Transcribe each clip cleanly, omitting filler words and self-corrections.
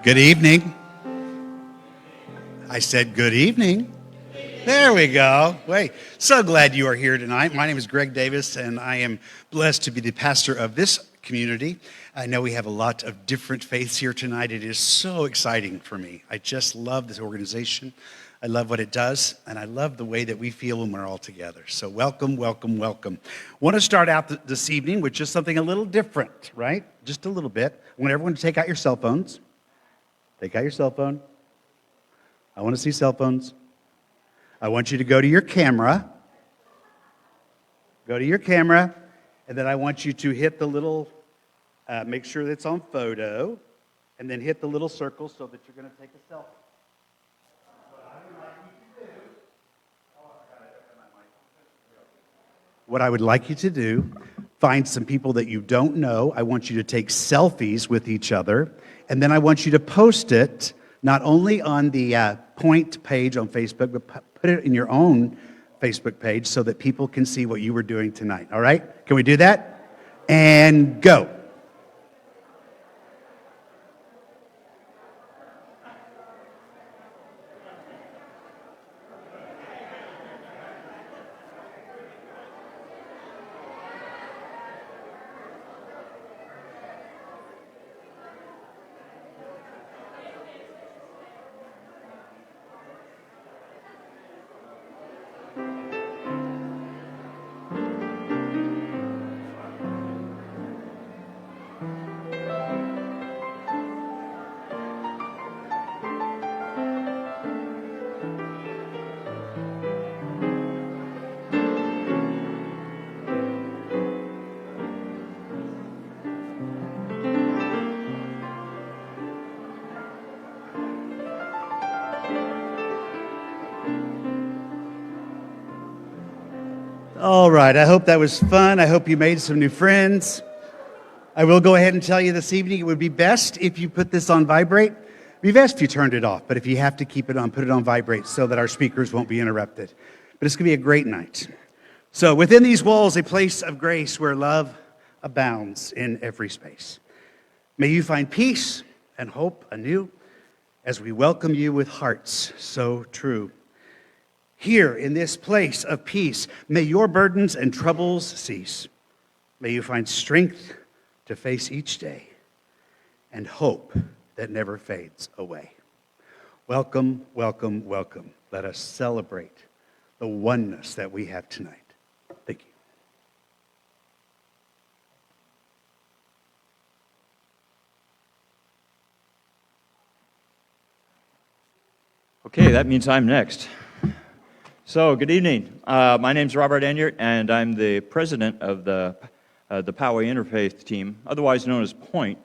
Good evening. I said good evening. There we go. Wait, so glad you are here tonight. My name is Greg Davis, and I am blessed to be the pastor of this community. I know we have a lot of different faiths here tonight. It is so exciting for me. I just love this organization. I love what it does, and I love the way that we feel when we're all together. So welcome, welcome, welcome. I want to start out this evening with just something a little different, right? Just a little bit. I want everyone to take out your cell phones. Take out your cell phone. I want to see cell phones. I want you to go to your camera. Go to your camera, and then I want you to hit the little, make sure that it's on photo, and then hit the little circle so that you're going to take a selfie. What I would like you to do, find some people that you don't know. I want you to take selfies with each other, and then I want you to post it not only on the Point page on Facebook, but put it in your own Facebook page so that people can see what you were doing tonight. All right? Can we do that? And go. All right, I hope that was fun. I hope you made some new friends. I will go ahead and tell you this evening, it would be best if you put this on vibrate. It would be best if you turned it off, but if you have to keep it on, put it on vibrate so that our speakers won't be interrupted. But it's going to be a great night. So within these walls, a place of grace where love abounds in every space. May you find peace and hope anew as we welcome you with hearts so true. Here in this place of peace, may your burdens and troubles cease. May you find strength to face each day and hope that never fades away. Welcome, welcome, welcome. Let us celebrate the oneness that we have tonight. Thank you. Okay, that means I'm next. So, good evening. My name's Robert Enyart, and I'm the president of the Poway Interfaith team, otherwise known as Point.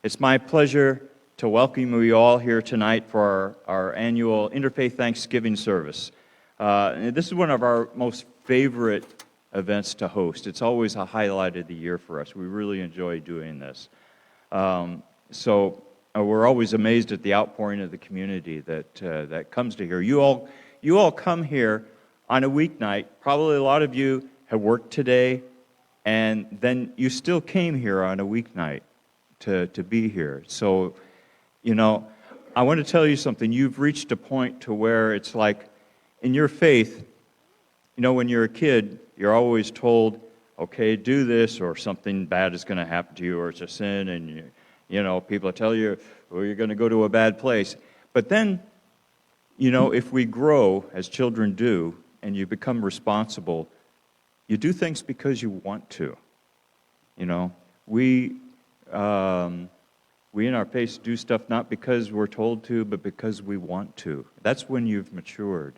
It's my pleasure to welcome you all here tonight for our annual Interfaith Thanksgiving service. This is one of our most favorite events to host. It's always a highlight of the year for us. We really enjoy doing this. So we're always amazed at the outpouring of the community that comes to here. You all come here on a weeknight. Probably a lot of you have worked today, and then you still came here on a weeknight to be here. So, you know, I want to tell you something. You've reached a point to where it's like, in your faith, you know, when you're a kid, you're always told, okay, do this, or something bad is going to happen to you, or it's a sin, and, you know, people tell you, well, you're going to go to a bad place. But then, you know, if we grow, as children do, and you become responsible, you do things because you want to. You know, we in our faith do stuff not because we're told to, but because we want to. That's when you've matured.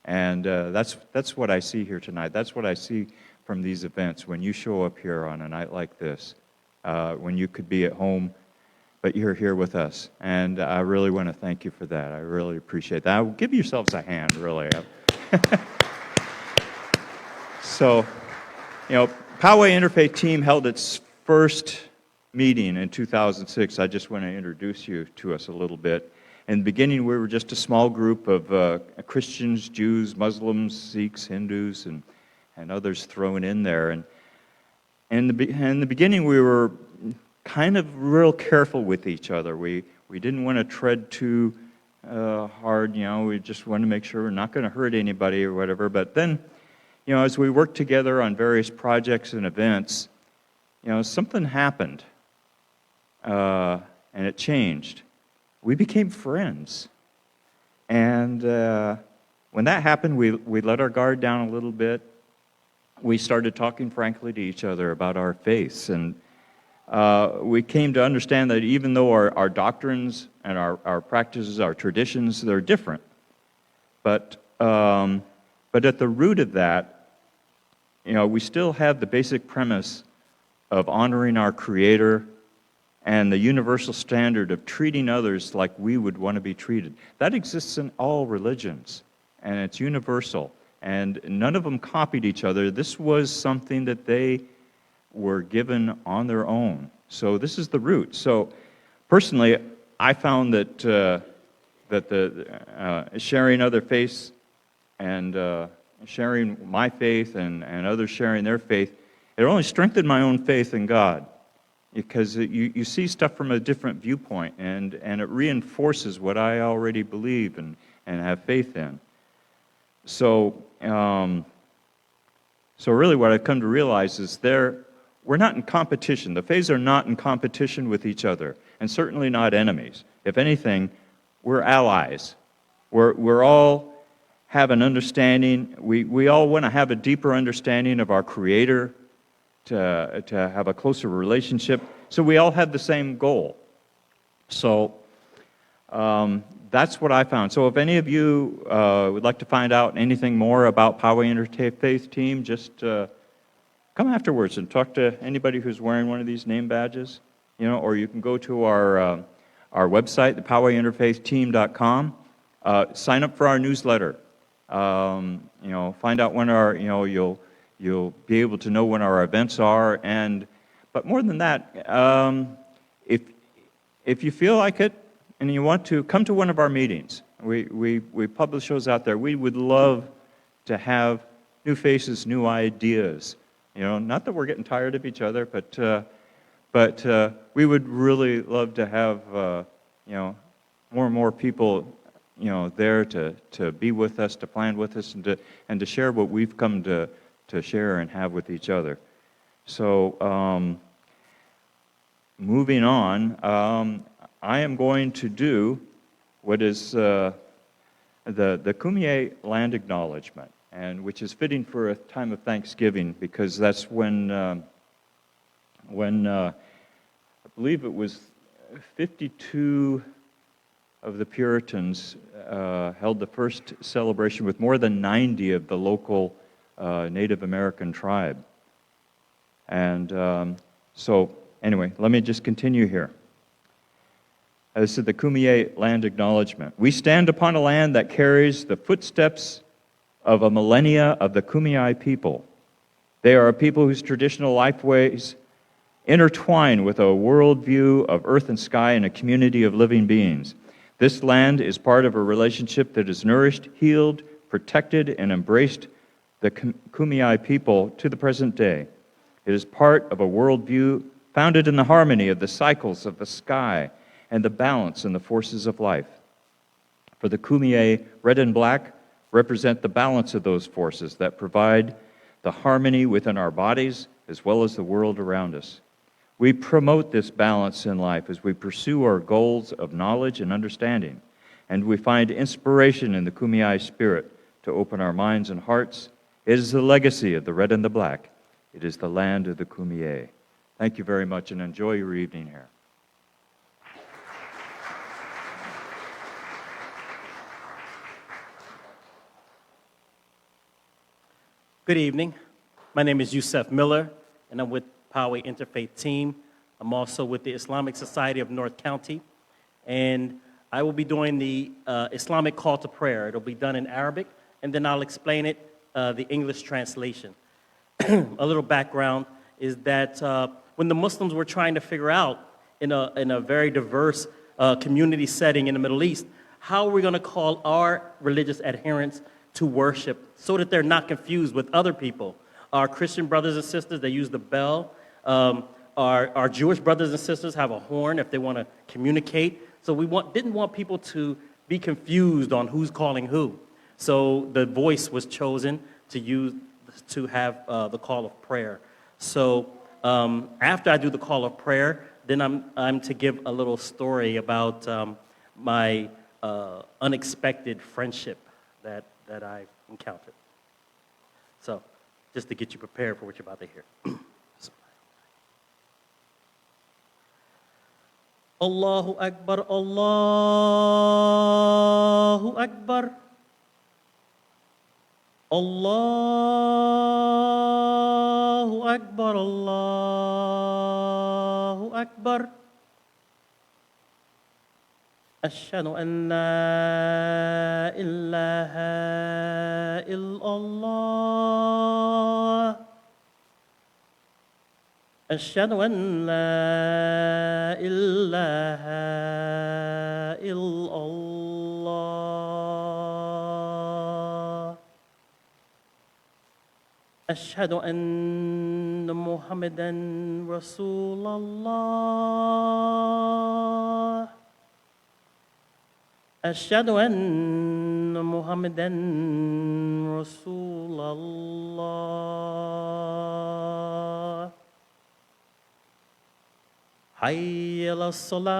And that's what I see here tonight. That's what I see from these events when you show up here on a night like this, when you could be at home, but you're here with us. And I really want to thank you for that. I really appreciate that. Give yourselves a hand, really. So, you know, Poway Interfaith team held its first meeting in 2006. I just want to introduce you to us a little bit. In the beginning, we were just a small group of Christians, Jews, Muslims, Sikhs, Hindus, and others thrown in there. And in the beginning, we were kind of real careful with each other. We We didn't want to tread too hard, we just wanted to make sure we're not going to hurt anybody or whatever. But then, as we worked together on various projects and events, something happened, and it changed. We became friends. And when that happened, we let our guard down a little bit. We started talking frankly to each other about our faiths, and we came to understand that even though our doctrines and our practices, our traditions, they're different, but at the root of that, we still have the basic premise of honoring our Creator and the universal standard of treating others like we would want to be treated. That exists in all religions, and it's universal, and none of them copied each other. This was something that they were given on their own. So this is the root. So personally, I found that the sharing other faiths and sharing my faith and others sharing their faith, it only strengthened my own faith in God, because you see stuff from a different viewpoint, and it reinforces what I already believe and have faith in. So really what I've come to realize is we're not in competition. The faiths are not in competition with each other, and certainly not enemies. If anything, we're allies. We're all have an understanding. We all want to have a deeper understanding of our Creator, to have a closer relationship. So we all have the same goal. So that's what I found. So if any of you would like to find out anything more about Poway Interfaith Team, just come afterwards and talk to anybody who's wearing one of these name badges, or you can go to our website, the PowayInterfaithTeam.com, sign up for our newsletter. Find out when you'll be able to know when our events are, but more than that, if you feel like it and you want to, come to one of our meetings. We publish those out there. We would love to have new faces, new ideas. Not that we're getting tired of each other, but we would really love to have more and more people there to be with us, to plan with us, and to share what we've come to share and have with each other. So moving on, I am going to do what is the Kumeyaay land acknowledgement, and which is fitting for a time of Thanksgiving, because that's when I believe it was 52 of the Puritans held the first celebration with more than 90 of the local Native American tribe. And so anyway, let me just continue here. This is the Kumeyaay land acknowledgement. We stand upon a land that carries the footsteps of a millennia of the Kumeyaay people. They are a people whose traditional lifeways intertwine with a worldview of earth and sky and a community of living beings. This land is part of a relationship that has nourished, healed, protected, and embraced the Kumeyaay people to the present day. It is part of a worldview founded in the harmony of the cycles of the sky and the balance in the forces of life. For the Kumeyaay, red and black represent the balance of those forces that provide the harmony within our bodies as well as the world around us. We promote this balance in life as we pursue our goals of knowledge and understanding, and we find inspiration in the Kumeyaay spirit to open our minds and hearts. It is the legacy of the red and the black. It is the land of the Kumeyaay. Thank you very much, and enjoy your evening here. Good evening. My name is Yusef Miller, and I'm with Poway Interfaith Team. I'm also with the Islamic Society of North County, and I will be doing the Islamic call to prayer. It'll be done in Arabic, and then I'll explain it, the English translation. A little background is that when the Muslims were trying to figure out in a very diverse community setting in the Middle East, how are we going to call our religious adherents to worship so that they're not confused with other people? Our Christian brothers and sisters, they use the bell. Our Jewish brothers and sisters have a horn if they want to communicate. So we didn't want people to be confused on who's calling who. So the voice was chosen to have the call of prayer. So after I do the call of prayer, then I'm to give a little story about my unexpected friendship that I encountered. So just to get you prepared for what you're about to hear. Allahu Akbar, Allahu Akbar. Allahu Akbar, Allahu Akbar. Ashhadu an la ilaha illallah. أشهد أن لا إله إلا الله أشهد أن محمدا رسول الله أشهد أن محمدا رسول الله حي على الصلاة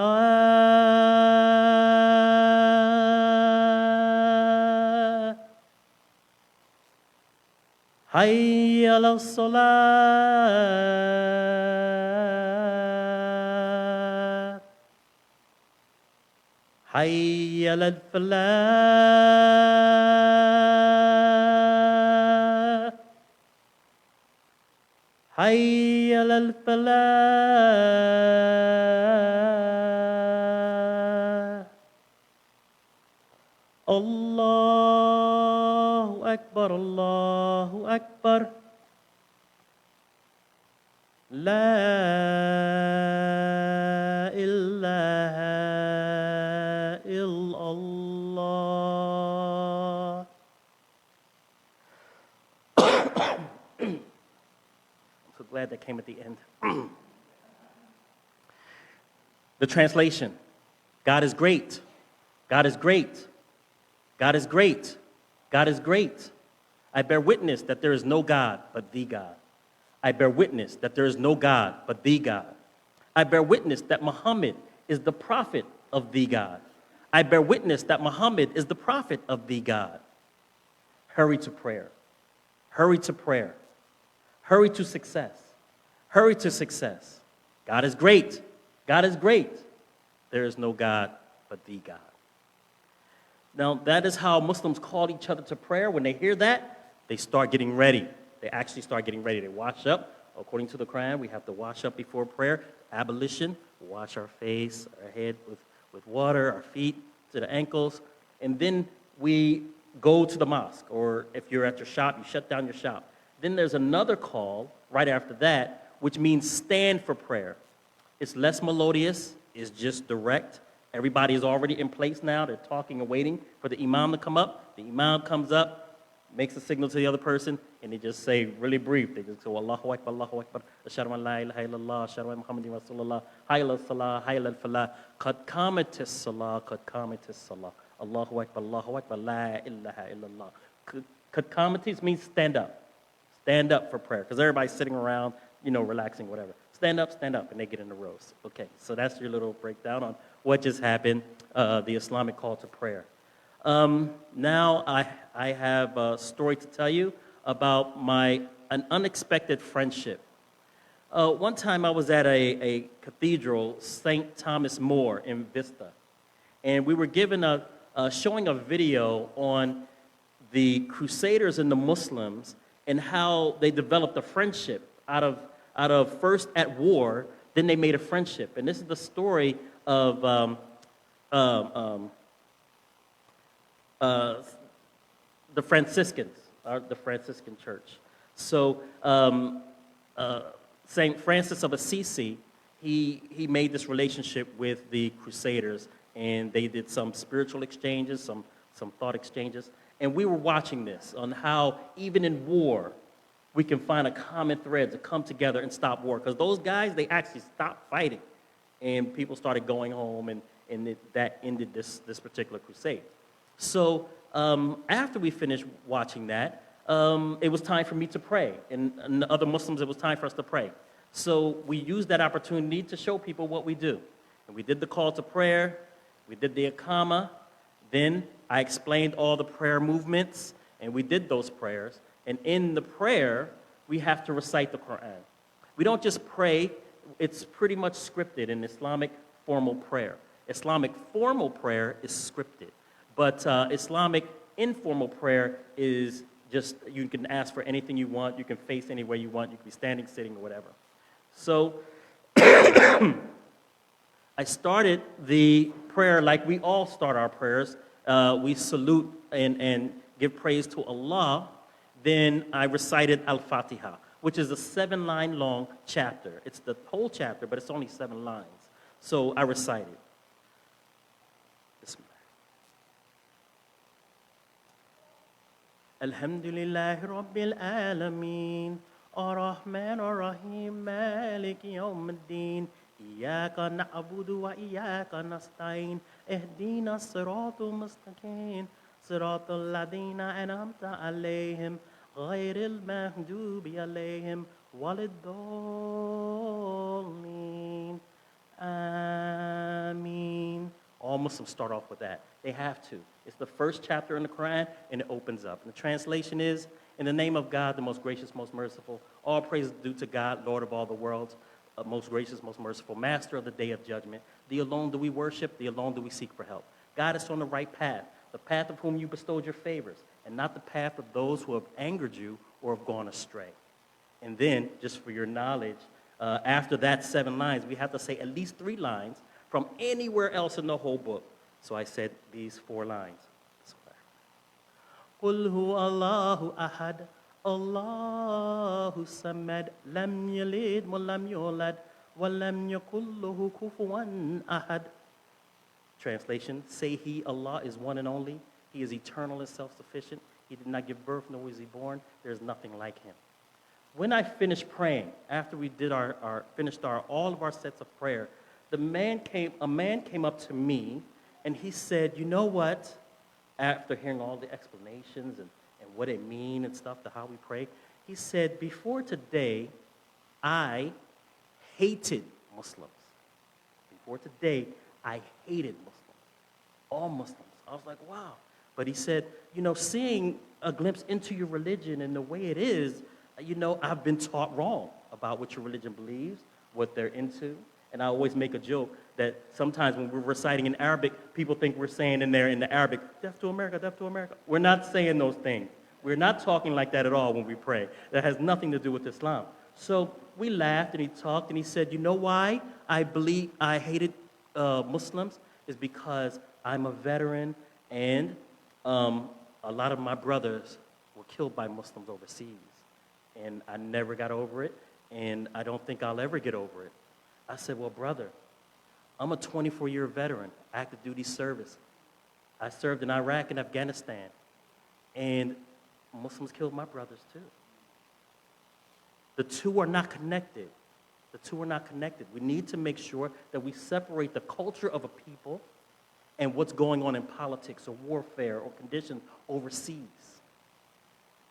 حي على الصلاة حي على الفلاح حي على الفلاح الله أكبر الله أكبر لا إله إلا الله So glad that came at the end. The translation, God is great. God is great. God is great. God is great. I bear witness that there is no God but thee, God. I bear witness that there is no God but thee, God. I bear witness that Muhammad is the prophet of thee, God. I bear witness that Muhammad is the prophet of thee, God. Hurry to prayer. Hurry to prayer. Hurry to success. Hurry to success. God is great. God is great. There is no God but thee, God. Now, that is how Muslims call each other to prayer. When they hear that, they start getting ready. They actually start getting ready. They wash up. According to the Quran, we have to wash up before prayer. Ablution, wash our face, our head with water, our feet to the ankles. And then we go to the mosque. Or if you're at your shop, you shut down your shop. Then there's another call right after that, which means stand for prayer. It's less melodious. It's just direct. Everybody is already in place now. They're talking and waiting for the imam to come up. The imam comes up, makes a signal to the other person, and they just say, really brief. They just go, Allahu Akbar, Allahu Akbar, Ashhadu an la ilaha illallah, Ashhadu anna Muhammadan Rasulullah, Hayya ala salah, Hayya ala falah, Qad qamatis salah, Qad qamatis salah, Allahu Akbar, La ilaha illallah. Qad qamatis means stand up. Stand up for prayer, because everybody's sitting around, relaxing, whatever. Stand up, and they get in the rows. Okay, so that's your little breakdown on what just happened, the Islamic call to prayer. Now I have a story to tell you about an unexpected friendship. One time I was at a cathedral, St. Thomas More in Vista, and we were given showing a video on the Crusaders and the Muslims and how they developed a friendship out of first at war, then they made a friendship. And this is the story of the Franciscans, the Franciscan church. So St. Francis of Assisi, he made this relationship with the Crusaders, and they did some spiritual exchanges, some thought exchanges. And we were watching this on how even in war, we can find a common thread to come together and stop war. Because those guys, they actually stopped fighting. And people started going home, and and that ended this particular crusade. So after we finished watching that, it was time for me to pray, and the other Muslims, it was time for us to pray. So we used that opportunity to show people what we do. And we did the call to prayer, we did the Iqama, then I explained all the prayer movements, and we did those prayers. And in the prayer, we have to recite the Quran. We don't just pray, it's pretty much scripted in Islamic formal prayer. Islamic formal prayer is scripted, but Islamic informal prayer is just, you can ask for anything you want, you can face any way you want, you can be standing, sitting, or whatever. So I started the prayer like we all start our prayers. We salute and give praise to Allah. Then I recited Al-Fatiha, which is a 7-line long chapter. It's the whole chapter, but it's only 7 lines. So I recited. Alhamdulillahi Rabbil Alameen, Ar-Rahman Ar-Rahim, Malik Yawmuddin, Iyaka na'budu wa iyaka nasta'in, Ihdina as-siratal mustaqim, Siratal ladina an'amta alayhim, Ghayril maghdubi alayhim, Waliddallin. Ameen. All Muslims start off with that. They have to. It's the first chapter in the Quran, and it opens up. And the translation is, in the name of God, the most gracious, most merciful, all praise is due to God, Lord of all the worlds, most gracious, most merciful, master of the day of judgment. Thee alone do we worship, thee alone do we seek for help. Guide us on the right path, the path of whom you bestowed your favors, and not the path of those who have angered you or have gone astray. And then, just for your knowledge, after that 7 lines, we have to say at least 3 lines from anywhere else in the whole book. So I said these 4 lines. Qul hu Allahu ahad, Allahu samad, lam yalid wa lam yulad, wa lam yakul lahu kufuwan ahad. Translation, say he, Allah, is one and only. He is eternal and self-sufficient. He did not give birth, nor was he born. There is nothing like him. When I finished praying, after we did finished all of our sets of prayer, a man came up to me, and he said, you know what? After hearing all the explanations and what it means and stuff, to how we pray, he said, before today, I hated Muslims. Before today, I hated Muslims. All Muslims. I was like, wow. But he said, you know, seeing a glimpse into your religion and the way it is, you know, I've been taught wrong about what your religion believes, what they're into. And I always make a joke that sometimes when we're reciting in Arabic, people think we're saying in there in the Arabic, death to America, death to America. We're not saying those things. We're not talking like that at all when we pray. That has nothing to do with Islam. So we laughed and he talked and he said, you know why I hated Muslims? Is because I'm a veteran and a lot of my brothers were killed by Muslims overseas. And I never got over it, and I don't think I'll ever get over it. I said, well, brother, I'm a 24-year veteran, active duty service. I served in Iraq and Afghanistan, and Muslims killed my brothers too. The two are not connected. The two are not connected. We need to make sure that we separate the culture of a people and what's going on in politics or warfare or conditions overseas.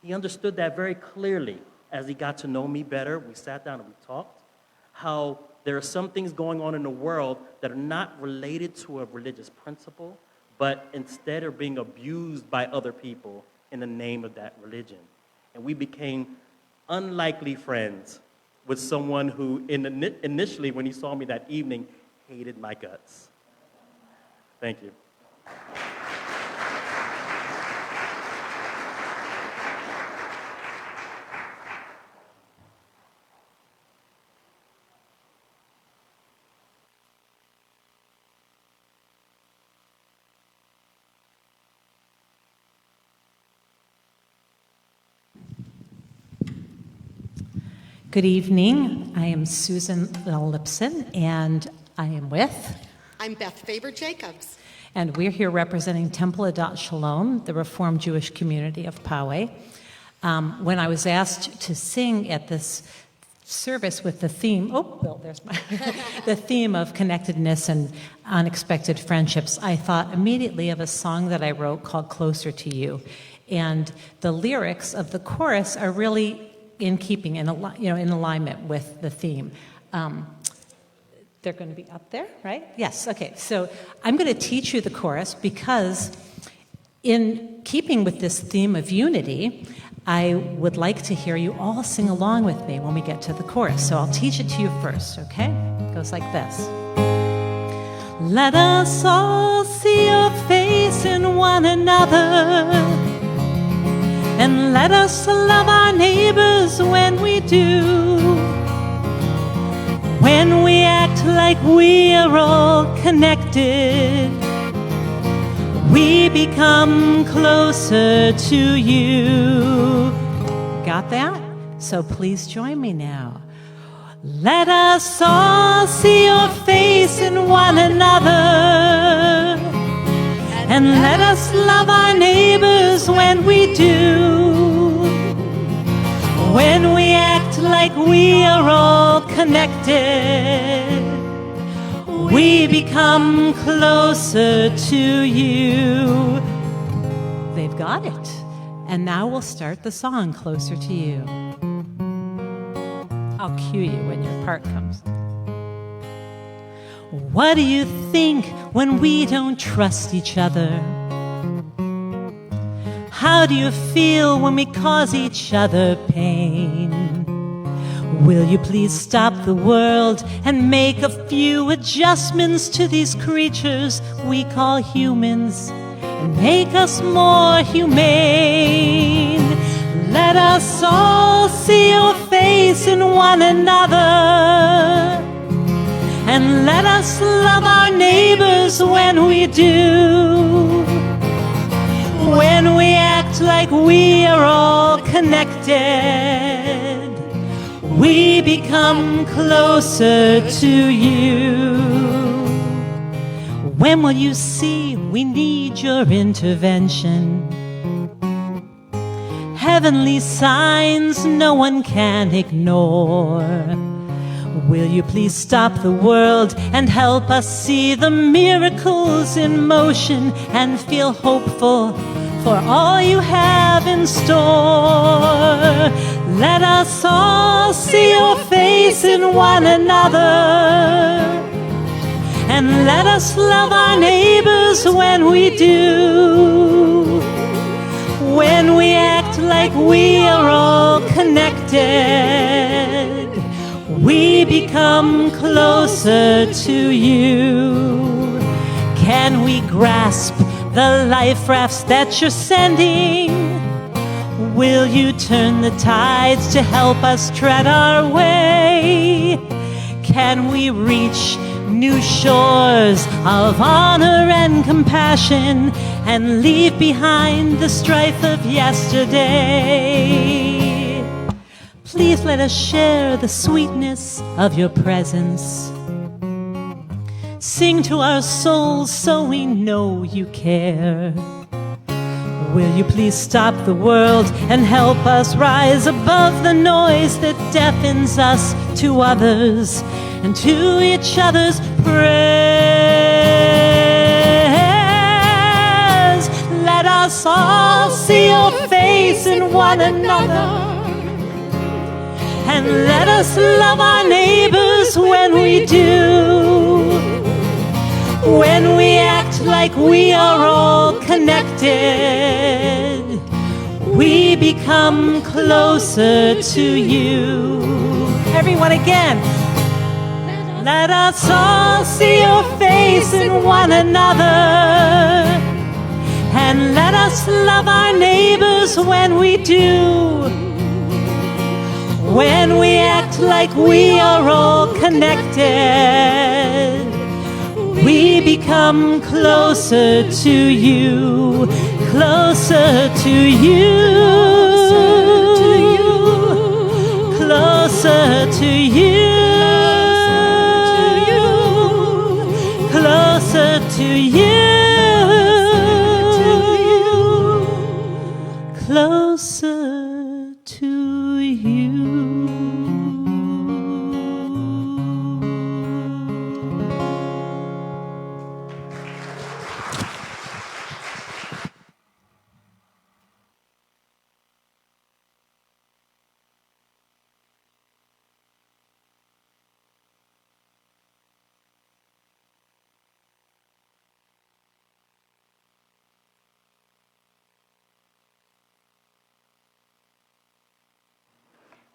He understood that very clearly as he got to know me better. We sat down and we talked how there are some things going on in the world that are not related to a religious principle, but instead are being abused by other people in the name of that religion. And we became unlikely friends with someone who initially, when he saw me that evening, hated my guts. Thank you. Good evening. I am Susan Lipson, and I am with. I'm Beth Faber-Jacobs. And we're here representing Temple Adat Shalom, the Reformed Jewish community of Poway. When I was asked to sing at this service with the theme, there's my, the theme of connectedness and unexpected friendships, I thought immediately of a song that I wrote called Closer to You. And the lyrics of the chorus are really in keeping, in alignment with the theme. They're going to be up there, right? Yes, okay. So I'm going to teach you the chorus because in keeping with this theme of unity, I would like to hear you all sing along with me when we get to the chorus. So I'll teach it to you first, okay? It goes like this. Let us all see your face in one another, and let us love our neighbors when we do. When we act like we are all connected, we become closer to you. Got that? So please join me now. Let us all see your face in one another, and let us love our neighbors when we do. When we act like we are all connected, we become closer to you. They've got it. And now we'll start the song, Closer to You. I'll cue you when your part comes. What do you think when we don't trust each other? How do you feel when we cause each other pain? Will you please stop the world and make a few adjustments to these creatures we call humans and make us more humane? Let us all see your face in one another, and let us love our neighbors when we do. When we act like we are all connected, we become closer to you. When will you see we need your intervention? Heavenly signs no one can ignore. Will you please stop the world and help us see the miracles in motion and feel hopeful for all you have in store? Let us all see your face in one another, and let us love our neighbors when we do. When we act like we are all connected, we become closer to you. Can we grasp the life rafts that you're sending? Will you turn the tides to help us tread our way? Can we reach new shores of honor and compassion and leave behind the strife of yesterday? Please let us share the sweetness of your presence. Sing to our souls so we know you care. Will you please stop the world and help us rise above the noise that deafens us to others and to each other's prayers? Let us all see your face in one another, and let us love our neighbors when we do. When we act like we are all connected, we become closer to you. Everyone again. Let us all see your face in one another, and let us love our neighbors when we do. When we act like we are all connected, we become closer to you, closer to you, closer to you, closer to you, closer to you.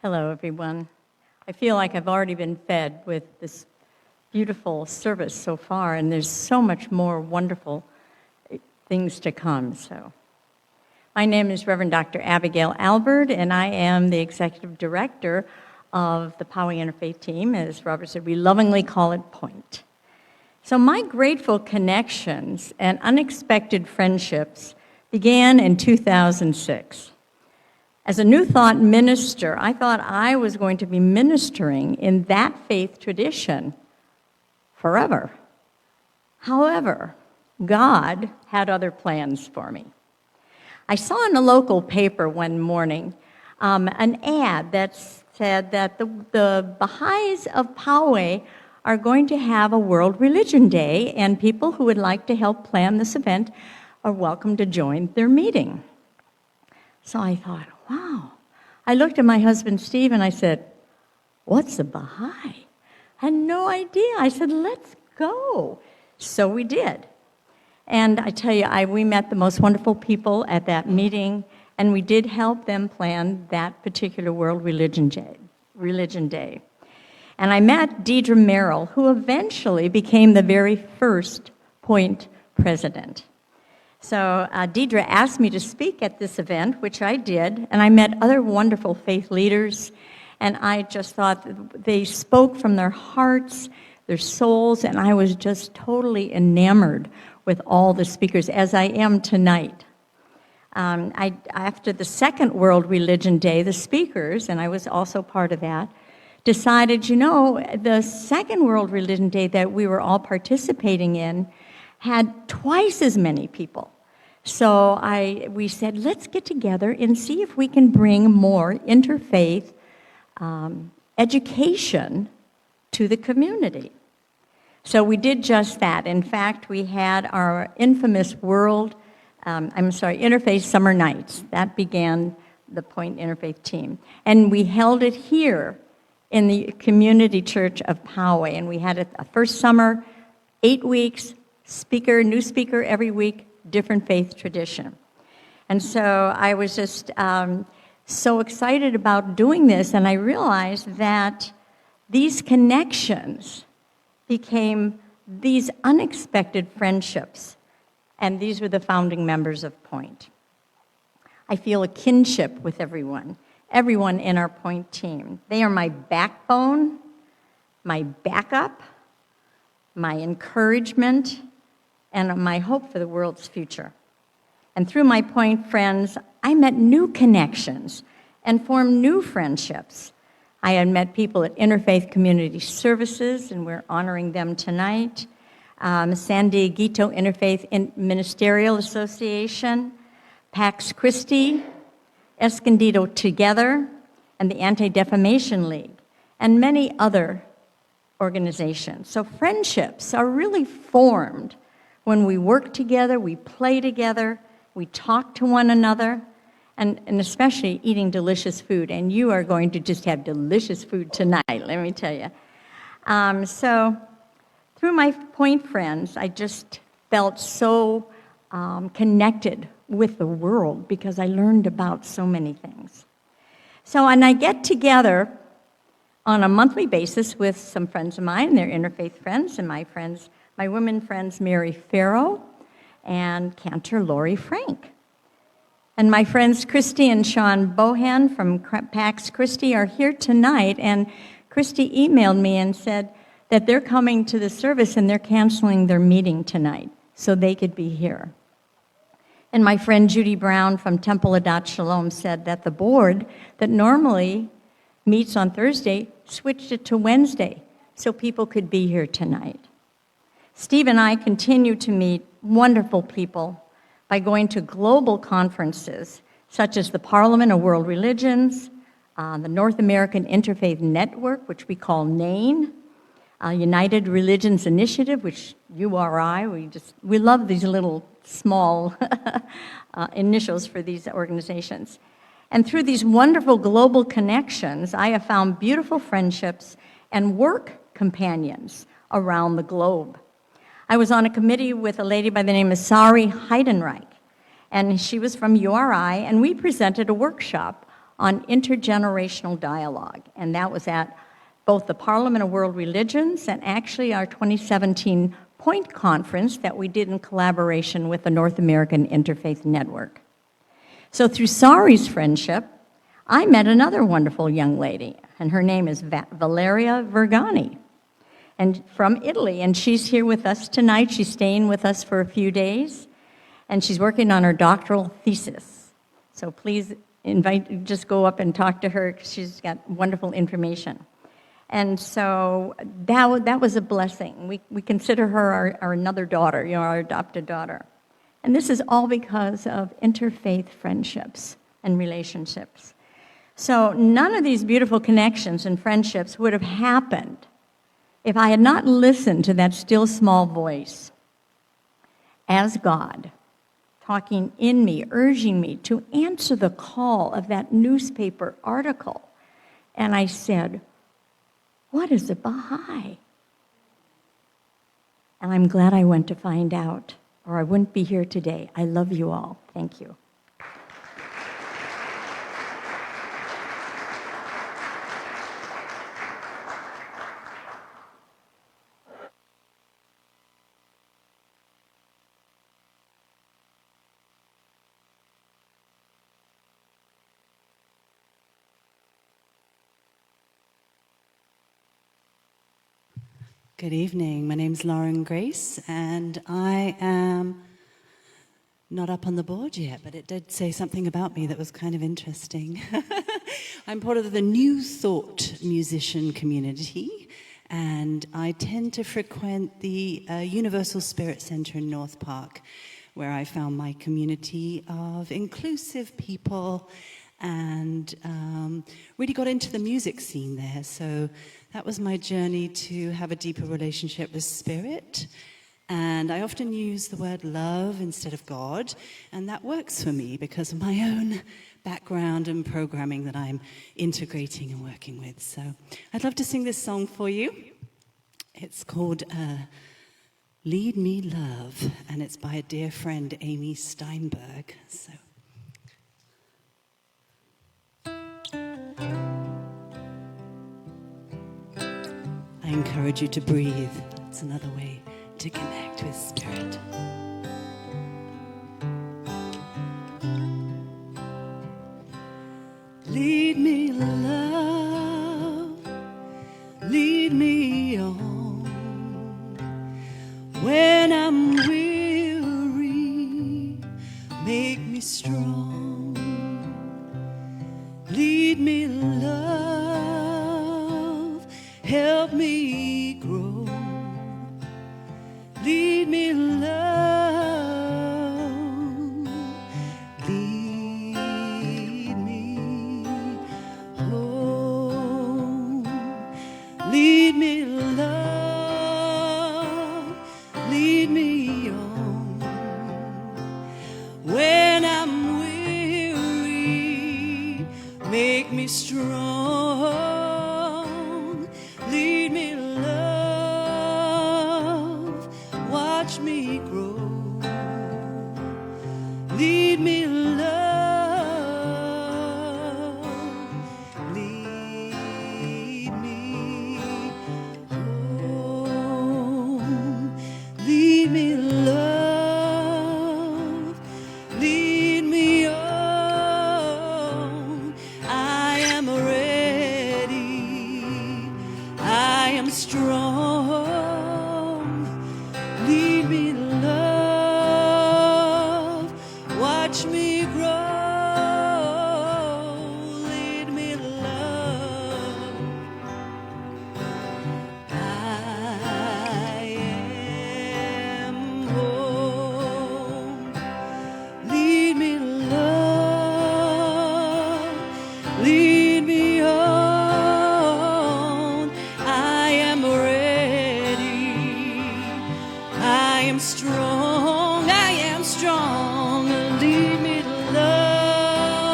Hello, everyone. I feel like I've already been fed with this beautiful service so far, and there's so much more wonderful things to come. So, my name is Reverend Dr. Abigail Albert, and I am the Executive Director of the Poway Interfaith Team. As Robert said, we lovingly call it POINT. So my grateful connections and unexpected friendships began in 2006. As a New Thought minister, I thought I was going to be ministering in that faith tradition forever. However, God had other plans for me. I saw in a local paper one morning an ad that said that the Baha'is of Poway are going to have a World Religion Day, and people who would like to help plan this event are welcome to join their meeting. So I thought, wow. I looked at my husband, Steve, and I said, what's a Baha'i? I had no idea. I said, let's go. So we did. And I tell you, we met the most wonderful people at that meeting, and we did help them plan that particular World Religion Day. And I met Deidre Merrill, who eventually became the very first POINT president. So Deidre asked me to speak at this event, which I did, and I met other wonderful faith leaders, and I just thought they spoke from their hearts, their souls, and I was just totally enamored with all the speakers, as I am tonight. After the second World Religion Day, the speakers, and I was also part of that, decided, the second World Religion Day that we were all participating in had twice as many people. So we said, let's get together and see if we can bring more interfaith education to the community. So we did just that. In fact, we had our infamous Interfaith Summer Nights. That began the POINT Interfaith Team. And we held it here in the community church of Poway. And we had it a first summer, 8 weeks, new speaker every week, different faith tradition. And so I was just so excited about doing this, and I realized that these connections became these unexpected friendships, and these were the founding members of POINT. I feel a kinship with everyone in our POINT team. They are my backbone, my backup, my encouragement, and my hope for the world's future. And through my POINT friends, I met new connections and formed new friendships. I had met people at Interfaith Community Services, and we're honoring them tonight. San Dieguito Interfaith Ministerial Association, Pax Christi, Escondido Together, and the Anti-Defamation League, and many other organizations. So friendships are really formed when we work together, we play together, we talk to one another, and especially eating delicious food. And you are going to just have delicious food tonight, let me tell you. So through my POINT friends, I just felt so connected with the world because I learned about so many things. So, and I get together on a monthly basis with some friends of mine, they're interfaith friends, and my women friends Mary Farrow and Cantor Lori Frank. And my friends Christy and Sean Bohan from Pax Christi are here tonight, and Christy emailed me and said that they're coming to the service and they're canceling their meeting tonight so they could be here. And my friend Judy Brown from Temple Adat Shalom said that the board that normally meets on Thursday switched it to Wednesday so people could be here tonight. Steve and I continue to meet wonderful people by going to global conferences such as the Parliament of World Religions, the North American Interfaith Network, which we call NAIN, United Religions Initiative, which URI, we love these little small initials for these organizations. And through these wonderful global connections, I have found beautiful friendships and work companions around the globe. I was on a committee with a lady by the name of Sari Heidenreich, and she was from URI, and we presented a workshop on intergenerational dialogue, and that was at both the Parliament of World Religions and actually our 2017 Point Conference that we did in collaboration with the North American Interfaith Network. So through Sari's friendship, I met another wonderful young lady, and her name is Valeria Vergani, and from Italy, and she's here with us tonight. She's staying with us for a few days, and she's working on her doctoral thesis. So please just go up and talk to her, because she's got wonderful information. And so that was a blessing. We consider her our another daughter, our adopted daughter. And this is all because of interfaith friendships and relationships. So none of these beautiful connections and friendships would have happened if I had not listened to that still small voice as God talking in me, urging me to answer the call of that newspaper article. And I said, what is a Baha'i? And I'm glad I went to find out, or I wouldn't be here today. I love you all. Thank you. Good evening. My name's Lauren Grace, and I am not up on the board yet, but it did say something about me that was kind of interesting. I'm part of the New Thought musician community, and I tend to frequent the Universal Spirit Center in North Park, where I found my community of inclusive people and really got into the music scene there. So that was my journey to have a deeper relationship with Spirit. And I often use the word love instead of God, and that works for me because of my own background and programming that I'm integrating and working with. So I'd love to sing this song for you. It's called Lead Me Love, and it's by a dear friend, Amy Steinberg. So. I encourage you to breathe. It's another way to connect with Spirit. Lead me, love, lead me on. When I'm weary, make me strong. Lead me, love, help me grow. Lead me, love, lead me home. Lead me, love, lead me on. When I'm weary, make me strong. Lead me, love, watch me grow. Lead me, love, lead me home. Lead me, love, lead me on. I am ready, I am strong. Lead me, love, watch me grow. Lead me, love, I am home. Lead me, love, lead me on. I am ready, I am strong, I am strong. Lead me, love,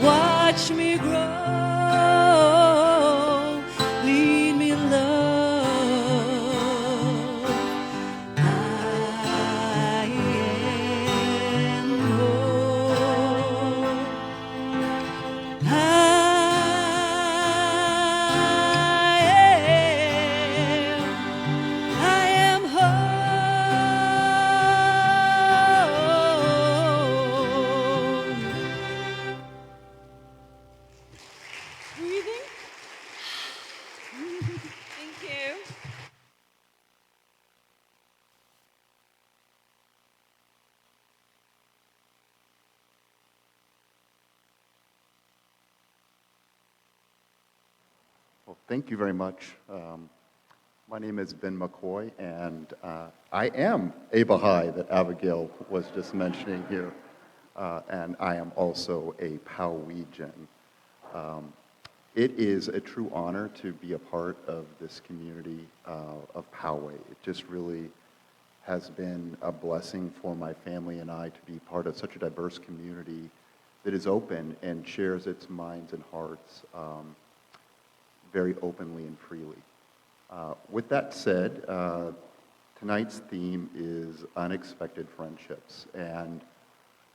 watch me grow. Lead me, love, I am home. Well, thank you very much. My name is Ben McCoy, and I am a Baha'i that Abigail was just mentioning here, and I am also a Powwegian. It is a true honor to be a part of this community of Poway. It just really has been a blessing for my family and I to be part of such a diverse community that is open and shares its minds and hearts very openly and freely. With that said, tonight's theme is unexpected friendships. And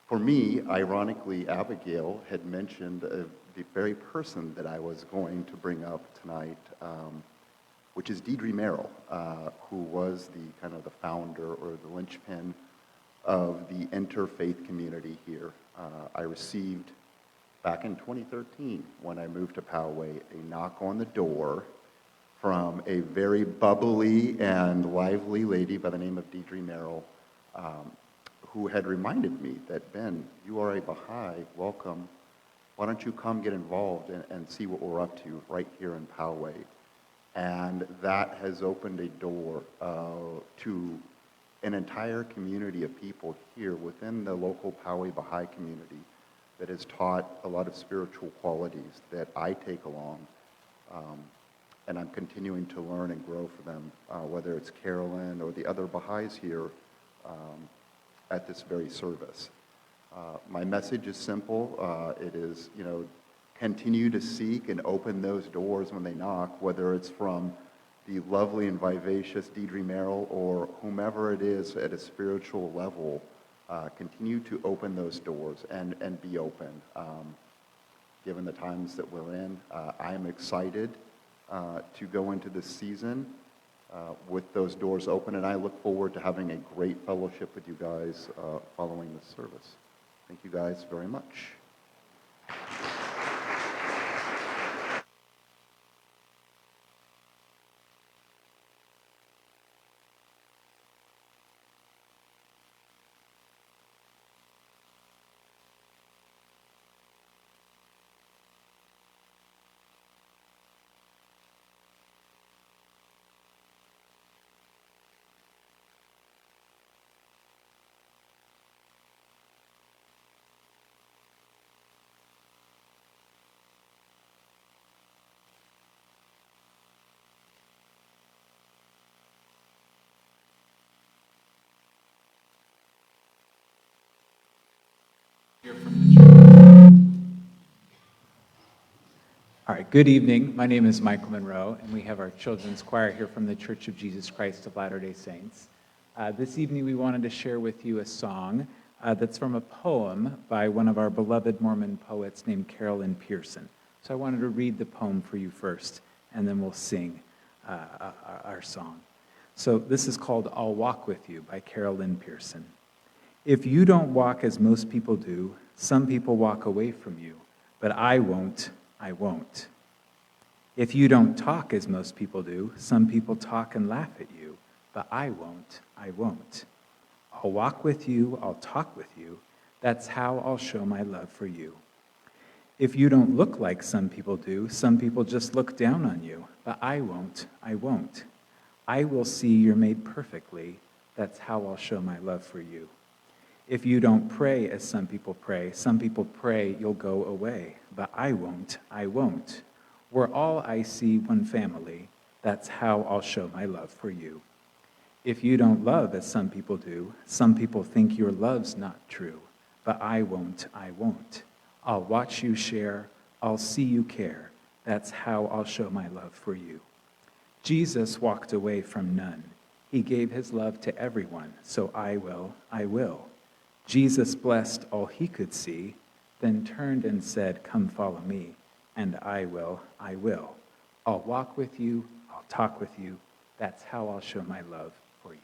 for me, ironically, Abigail had mentioned the very person that I was going to bring up tonight, which is Deidre Merrill, who was the kind of the founder or the linchpin of the Interfaith community here. I received, back in 2013, when I moved to Poway, a knock on the door from a very bubbly and lively lady by the name of Deidre Merrill, who had reminded me that, Ben, you are a Baha'i, welcome. Why don't you come get involved and see what we're up to right here in Poway? And that has opened a door to an entire community of people here within the local Poway Baha'i community that has taught a lot of spiritual qualities that I take along. And I'm continuing to learn and grow for them, whether it's Carolyn or the other Baha'is here at this very service. My message is simple. It is, continue to seek and open those doors when they knock, whether it's from the lovely and vivacious Deidre Merrill or whomever it is at a spiritual level. Continue to open those doors and be open. Given the times that we're in, I am excited to go into this season with those doors open, and I look forward to having a great fellowship with you guys following this service. Thank you guys very much. All right, good evening. My name is Michael Monroe, and we have our children's choir here from the Church of Jesus Christ of Latter-day Saints. This evening, we wanted to share with you a song that's from a poem by one of our beloved Mormon poets named Carolyn Pearson. So I wanted to read the poem for you first, and then we'll sing our song. So this is called I'll Walk With You by Carolyn Pearson. If you don't walk as most people do, some people walk away from you, but I won't. I won't. If you don't talk as most people do, some people talk and laugh at you, but I won't. I won't. I'll walk with you, I'll talk with you. That's how I'll show my love for you. If you don't look like some people do, some people just look down on you, but I won't. I won't. I will see you're made perfectly. That's how I'll show my love for you. If you don't pray as some people pray you'll go away. But I won't, I won't. We're all, I see, one family. That's how I'll show my love for you. If you don't love as some people do, some people think your love's not true. But I won't, I won't. I'll watch you share, I'll see you care. That's how I'll show my love for you. Jesus walked away from none. He gave his love to everyone, so I will, I will. Jesus blessed all he could see, then turned and said, come follow me, and I will, I will. I'll walk with you, I'll talk with you. That's how I'll show my love for you.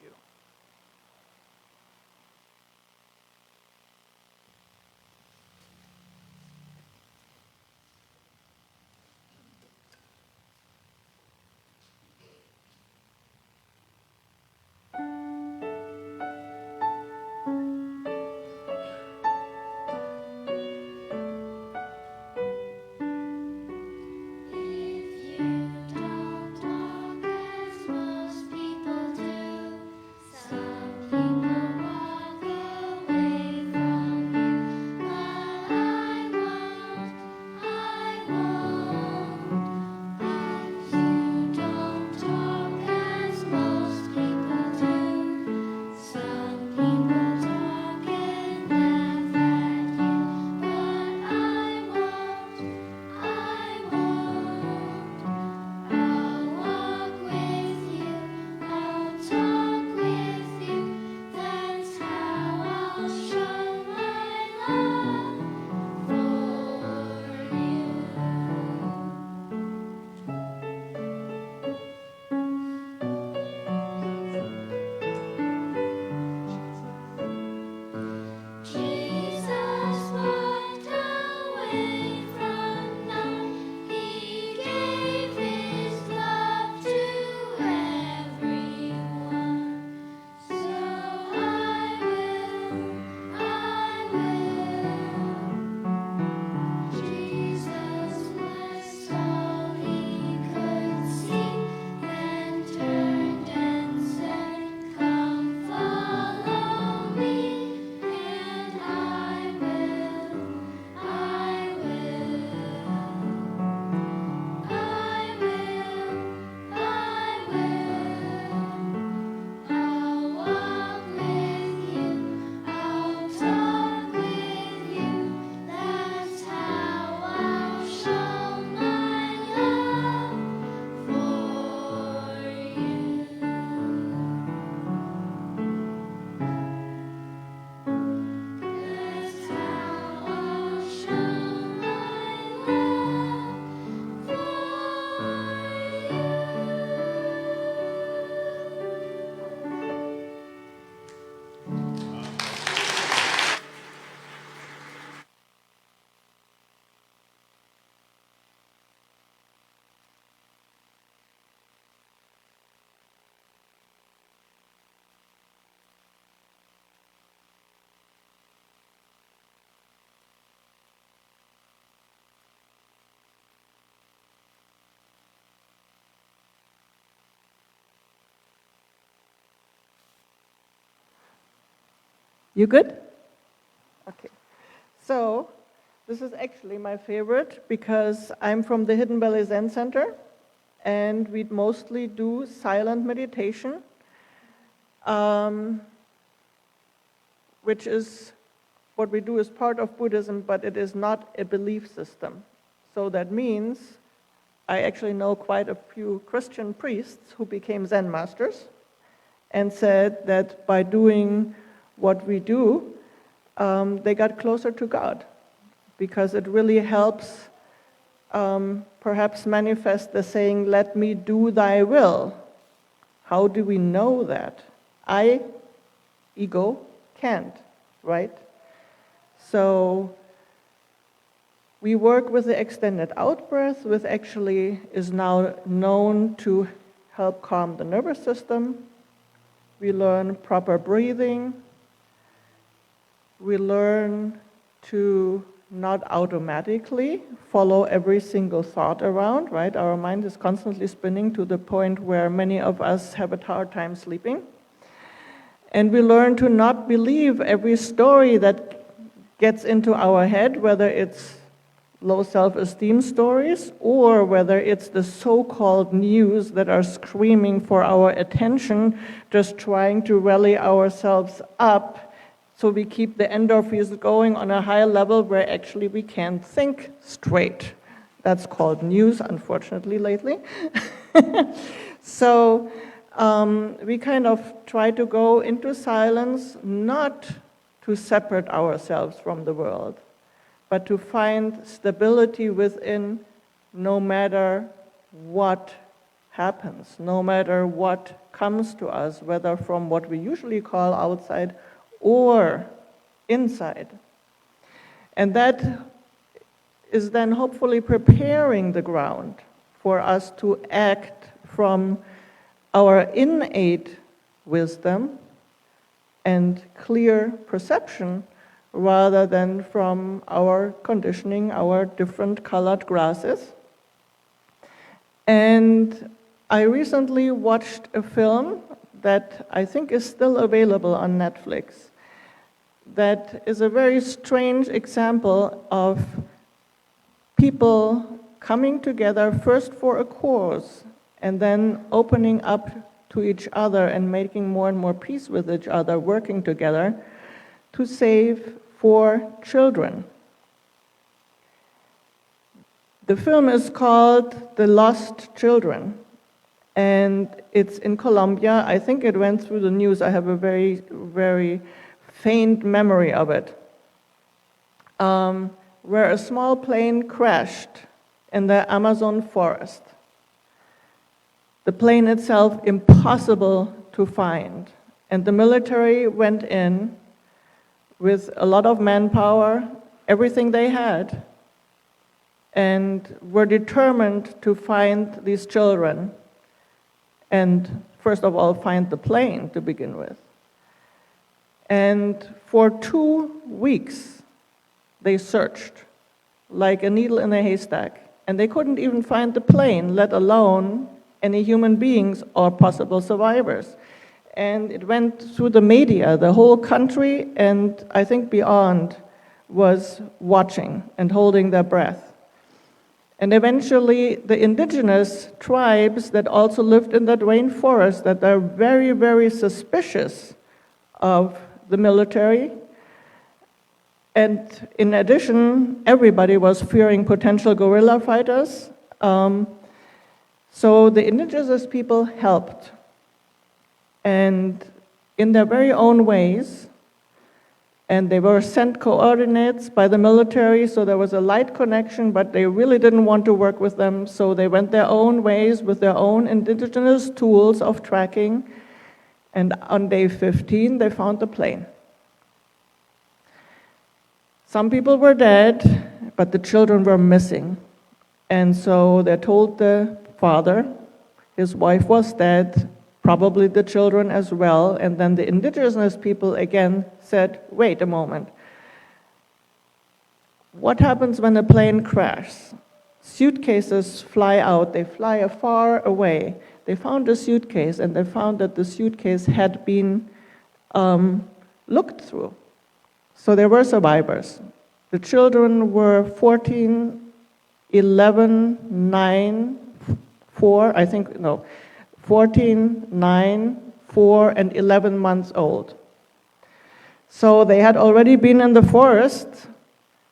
If you You good? Okay. So, this is actually my favorite because I'm from the Hidden Valley Zen Center, and we mostly do silent meditation, which is what we do as part of Buddhism, but it is not a belief system. So that means I actually know quite a few Christian priests who became Zen masters and said that by doing what we do, they got closer to God, because it really helps perhaps manifest the saying, "Let me do thy will." How do we know that? I, ego, can't, right? So we work with the extended out breath, which actually is now known to help calm the nervous system. We learn proper breathing. We learn to not automatically follow every single thought around, right? Our mind is constantly spinning to the point where many of us have a hard time sleeping. And we learn to not believe every story that gets into our head, whether it's low self-esteem stories or whether it's the so-called news that are screaming for our attention, just trying to rally ourselves up so we keep the endorphins going on a high level where actually we can't think straight. That's called news, unfortunately, lately. So we kind of try to go into silence, not to separate ourselves from the world, but to find stability within no matter what happens, no matter what comes to us, whether from what we usually call outside or inside. And that is then hopefully preparing the ground for us to act from our innate wisdom and clear perception rather than from our conditioning, our different colored glasses. And I recently watched a film that I think is still available on Netflix that is a very strange example of people coming together first for a cause and then opening up to each other and making more and more peace with each other, working together to save 4 children. The film is called The Lost Children, and it's in Colombia. I think it went through the news. I have a very, very faint memory of it, where a small plane crashed in the Amazon forest. The plane itself impossible to find, and the military went in with a lot of manpower, everything they had, and were determined to find these children and first of all find the plane to begin with. And for 2 weeks they searched like a needle in a haystack, and they couldn't even find the plane, let alone any human beings or possible survivors. And it went through the media, the whole country, and I think beyond, was watching and holding their breath. And eventually, the indigenous tribes that also lived in that rainforest, that are very, very suspicious of the military. And in addition, everybody was fearing potential guerrilla fighters. So the indigenous people helped. And in their very own ways, and they were sent coordinates by the military, so there was a light connection, but they really didn't want to work with them, so they went their own ways with their own indigenous tools of tracking, and on day 15, they found the plane. Some people were dead, but the children were missing, and so they told the father, his wife was dead, probably the children as well, and then the indigenous people again said, wait a moment. What happens when a plane crashes? Suitcases fly out, they fly far away. They found a suitcase, and they found that the suitcase had been looked through So there were survivors. The children were 14, 11, 9, 4, I think, no, 14, 9, 4, and 11 months old. So they had already been in the forest,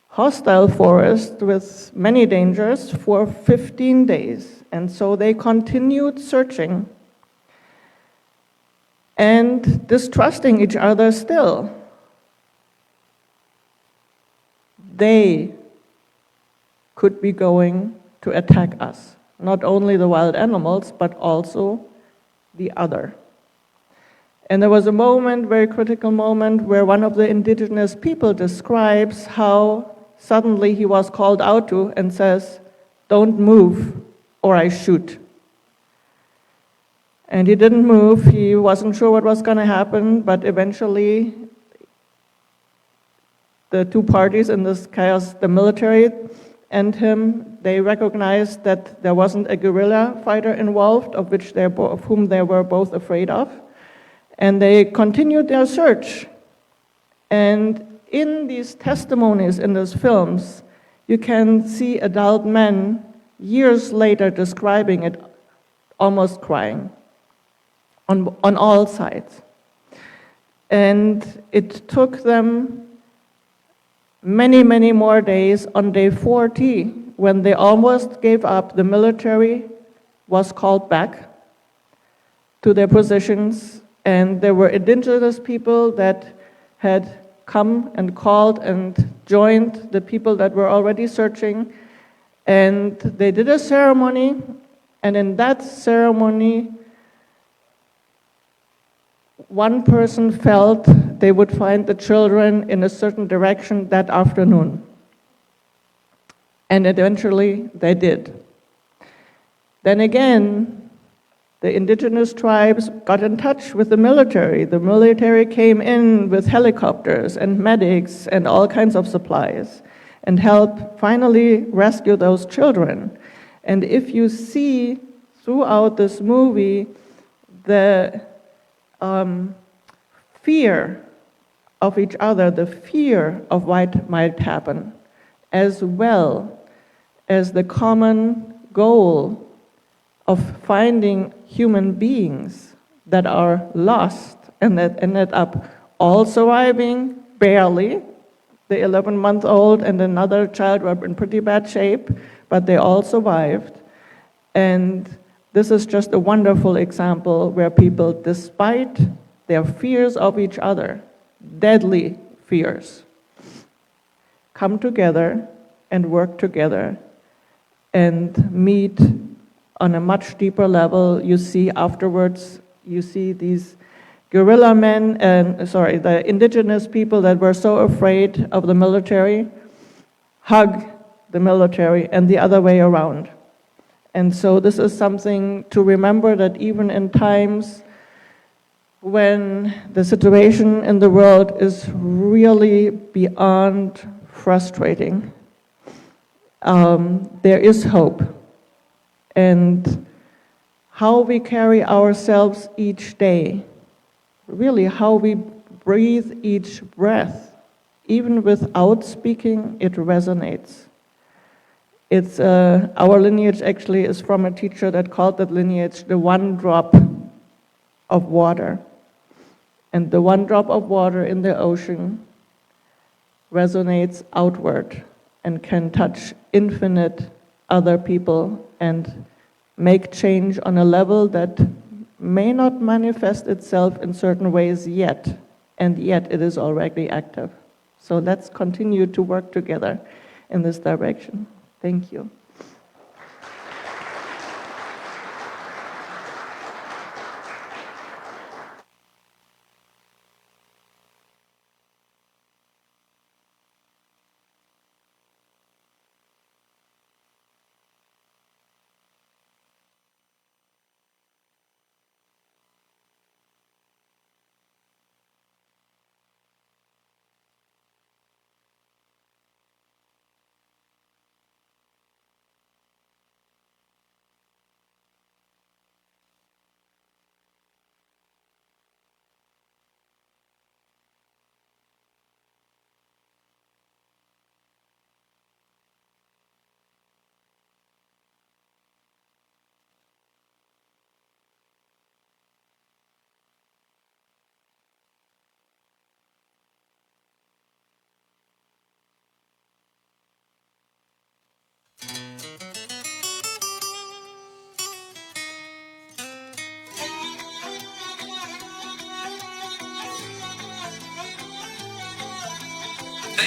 hostile forest with many dangers, for 15 days. And so they continued searching and distrusting each other still. They could be going to attack us, not only the wild animals, but also the other. And there was a moment, very critical moment, where one of the indigenous people describes how suddenly he was called out to and says, "Don't move or I shoot." And he didn't move. He wasn't sure what was going to happen, but eventually the two parties in this chaos, the military and him, they recognized that there wasn't a guerrilla fighter involved, of whom they were both afraid of. And they continued their search. And in these testimonies, in these films, you can see adult men years later describing it, almost crying on all sides. And it took them many, many more days. On day 40, when they almost gave up, the military was called back to their positions, and there were indigenous people that had come and called and joined the people that were already searching, and they did a ceremony, and in that ceremony, one person felt they would find the children in a certain direction that afternoon. And eventually they did. Then again, the indigenous tribes got in touch with the military. The military came in with helicopters and medics and all kinds of supplies and helped finally rescue those children. And if you see throughout this movie the fear of each other, the fear of what might happen, as well as the common goal of finding human beings that are lost and that ended up all surviving, barely. The 11-month-old and another child were in pretty bad shape, but they all survived. And this is just a wonderful example where people, despite their fears of each other, deadly fears, come together and work together and meet on a much deeper level. You see afterwards, you see these guerrilla men, the indigenous people that were so afraid of the military, hug the military and the other way around. And so this is something to remember, that even in times when the situation in the world is really beyond frustrating, there is hope. And how we carry ourselves each day, really how we breathe each breath, even without speaking, it resonates. It's our lineage actually is from a teacher that called that lineage the one drop of water. And the one drop of water in the ocean resonates outward and can touch infinite other people and make change on a level that may not manifest itself in certain ways yet, and yet it is already active. So let's continue to work together in this direction. Thank you.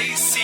ਦੇ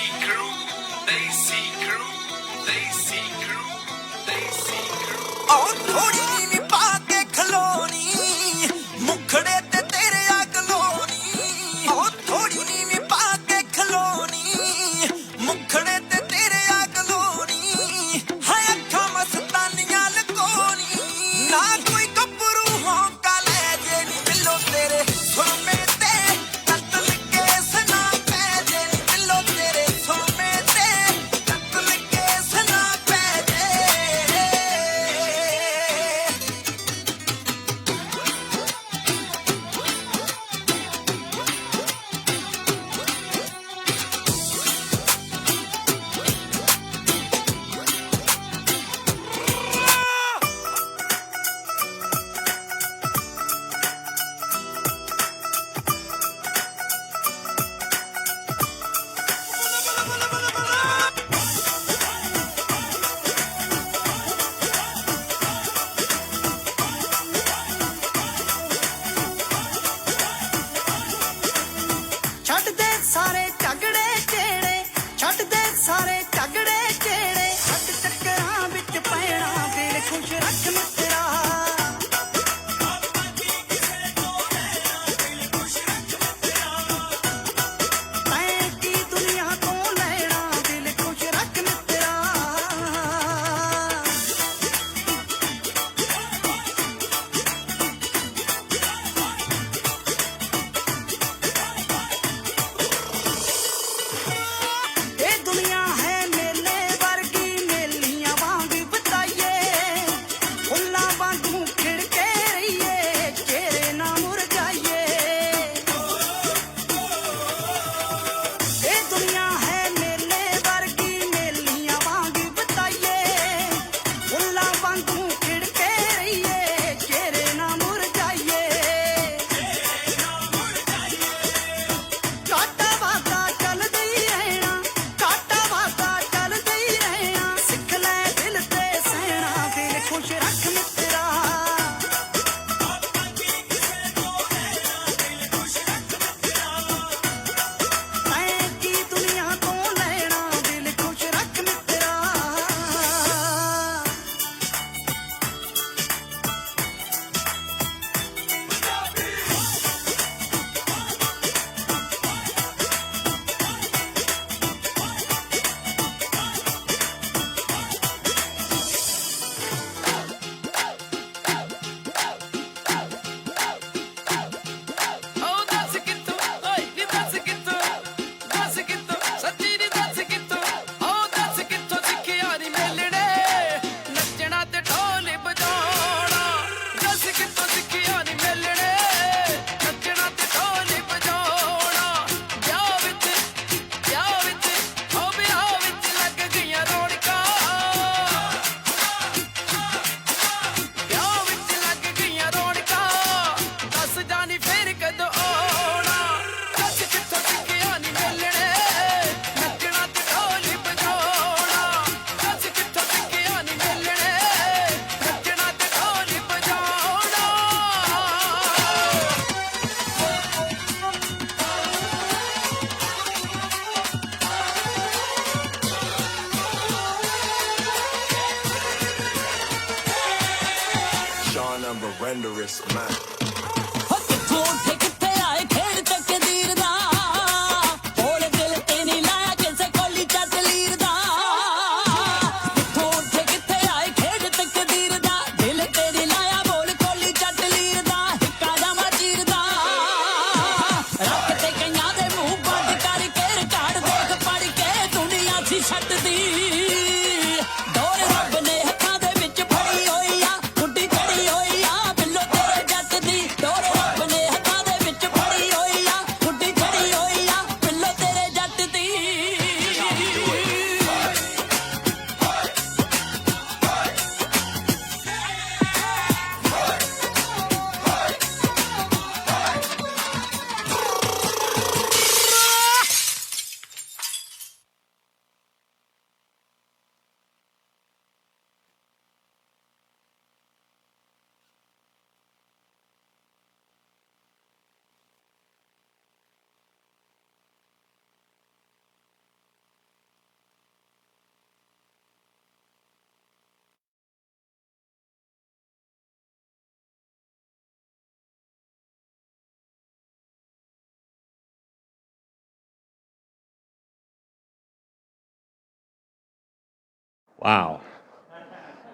Wow.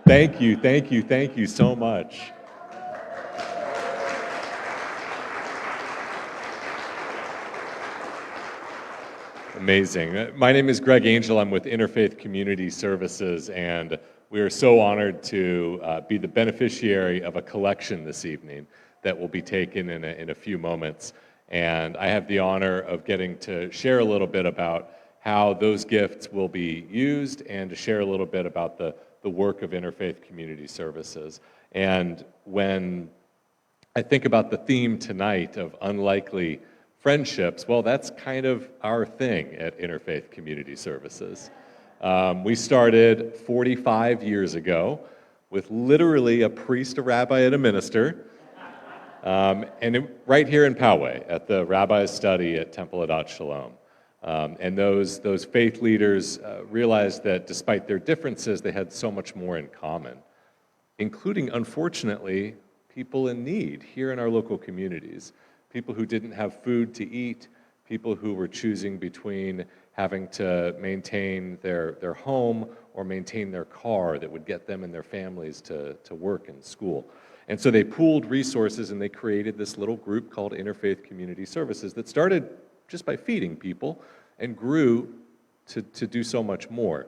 Thank you so much. Amazing. My name is Greg Angel. I'm with Interfaith Community Services, and we are so honored to be the beneficiary of a collection this evening that will be taken in a few moments. And I have the honor of getting to share a little bit about how those gifts will be used and to share a little bit about the work of Interfaith Community Services. And when I think about the theme tonight of unlikely friendships, well, that's kind of our thing at Interfaith Community Services. We started 45 years ago with literally a priest, a rabbi, and a minister, right here in Poway at the Rabbi's Study at Temple Adat Shalom. And those faith leaders realized that despite their differences, they had so much more in common, including, unfortunately, people in need here in our local communities, people who didn't have food to eat, people who were choosing between having to maintain their home or maintain their car that would get them and their families to work and school. And so they pooled resources and they created this little group called Interfaith Community Services that started just by feeding people and grew to do so much more.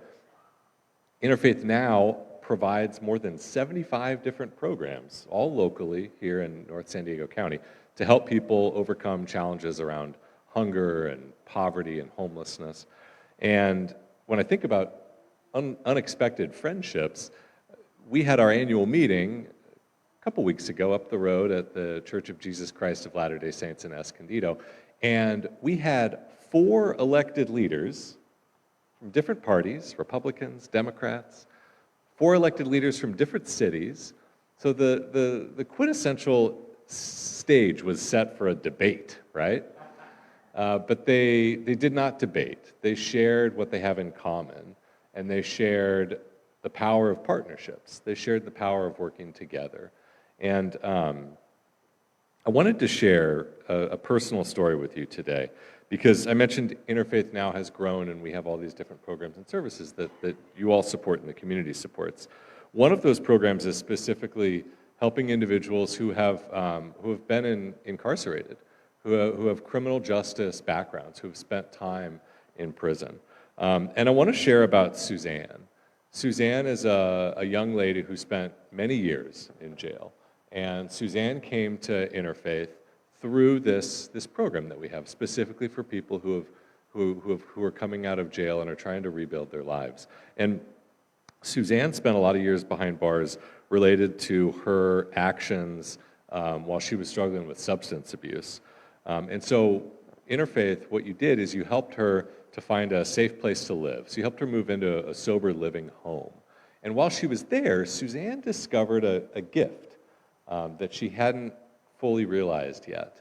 Interfaith now provides more than 75 different programs, all locally here in North San Diego County, to help people overcome challenges around hunger and poverty and homelessness. And when I think about unexpected friendships, we had our annual meeting a couple weeks ago up the road at the Church of Jesus Christ of Latter-day Saints in Escondido, and we had 4 elected leaders from different parties, Republicans, Democrats, 4 elected leaders from different cities. So the quintessential stage was set for a debate, right? But they did not debate. They shared what they have in common, and they shared the power of partnerships. They shared the power of working together. And I wanted to share a personal story with you today, because I mentioned Interfaith now has grown and we have all these different programs and services that you all support and the community supports. One of those programs is specifically helping individuals who have been incarcerated, who have criminal justice backgrounds, who have spent time in prison. And I want to share about Suzanne. Suzanne is a young lady who spent many years in jail. And Suzanne came to Interfaith through this program that we have specifically for people who are coming out of jail and are trying to rebuild their lives. And Suzanne spent a lot of years behind bars related to her actions while she was struggling with substance abuse. And so Interfaith, what you did is you helped her to find a safe place to live. So you helped her move into a sober living home. And while she was there, Suzanne discovered a gift that she hadn't fully realized yet.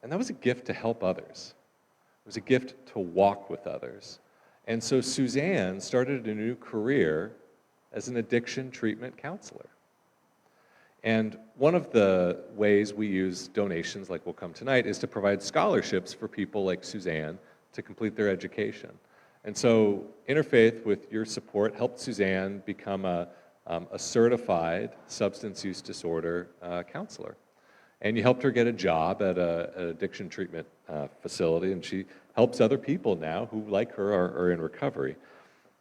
And that was a gift to help others. It was a gift to walk with others. And so Suzanne started a new career as an addiction treatment counselor. And one of the ways we use donations, like we'll come tonight, is to provide scholarships for people like Suzanne to complete their education. And so Interfaith, with your support, helped Suzanne become a certified substance use disorder counselor. And you helped her get a job at an addiction treatment facility, and she helps other people now who, like her, are in recovery.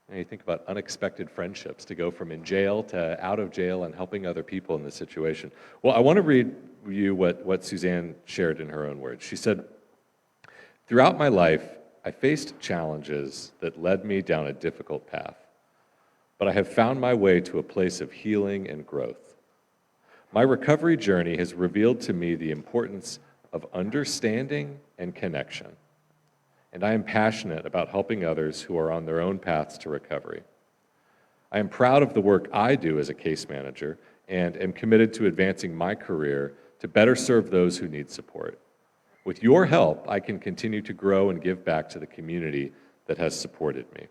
And you think about unexpected friendships, to go from in jail to out of jail and helping other people in this situation. Well, I want to read you what Suzanne shared in her own words. She said, "Throughout my life, I faced challenges that led me down a difficult path. But I have found my way to a place of healing and growth. My recovery journey has revealed to me the importance of understanding and connection. And I am passionate about helping others who are on their own paths to recovery. I am proud of the work I do as a case manager and am committed to advancing my career to better serve those who need support. With your help, I can continue to grow and give back to the community that has supported me."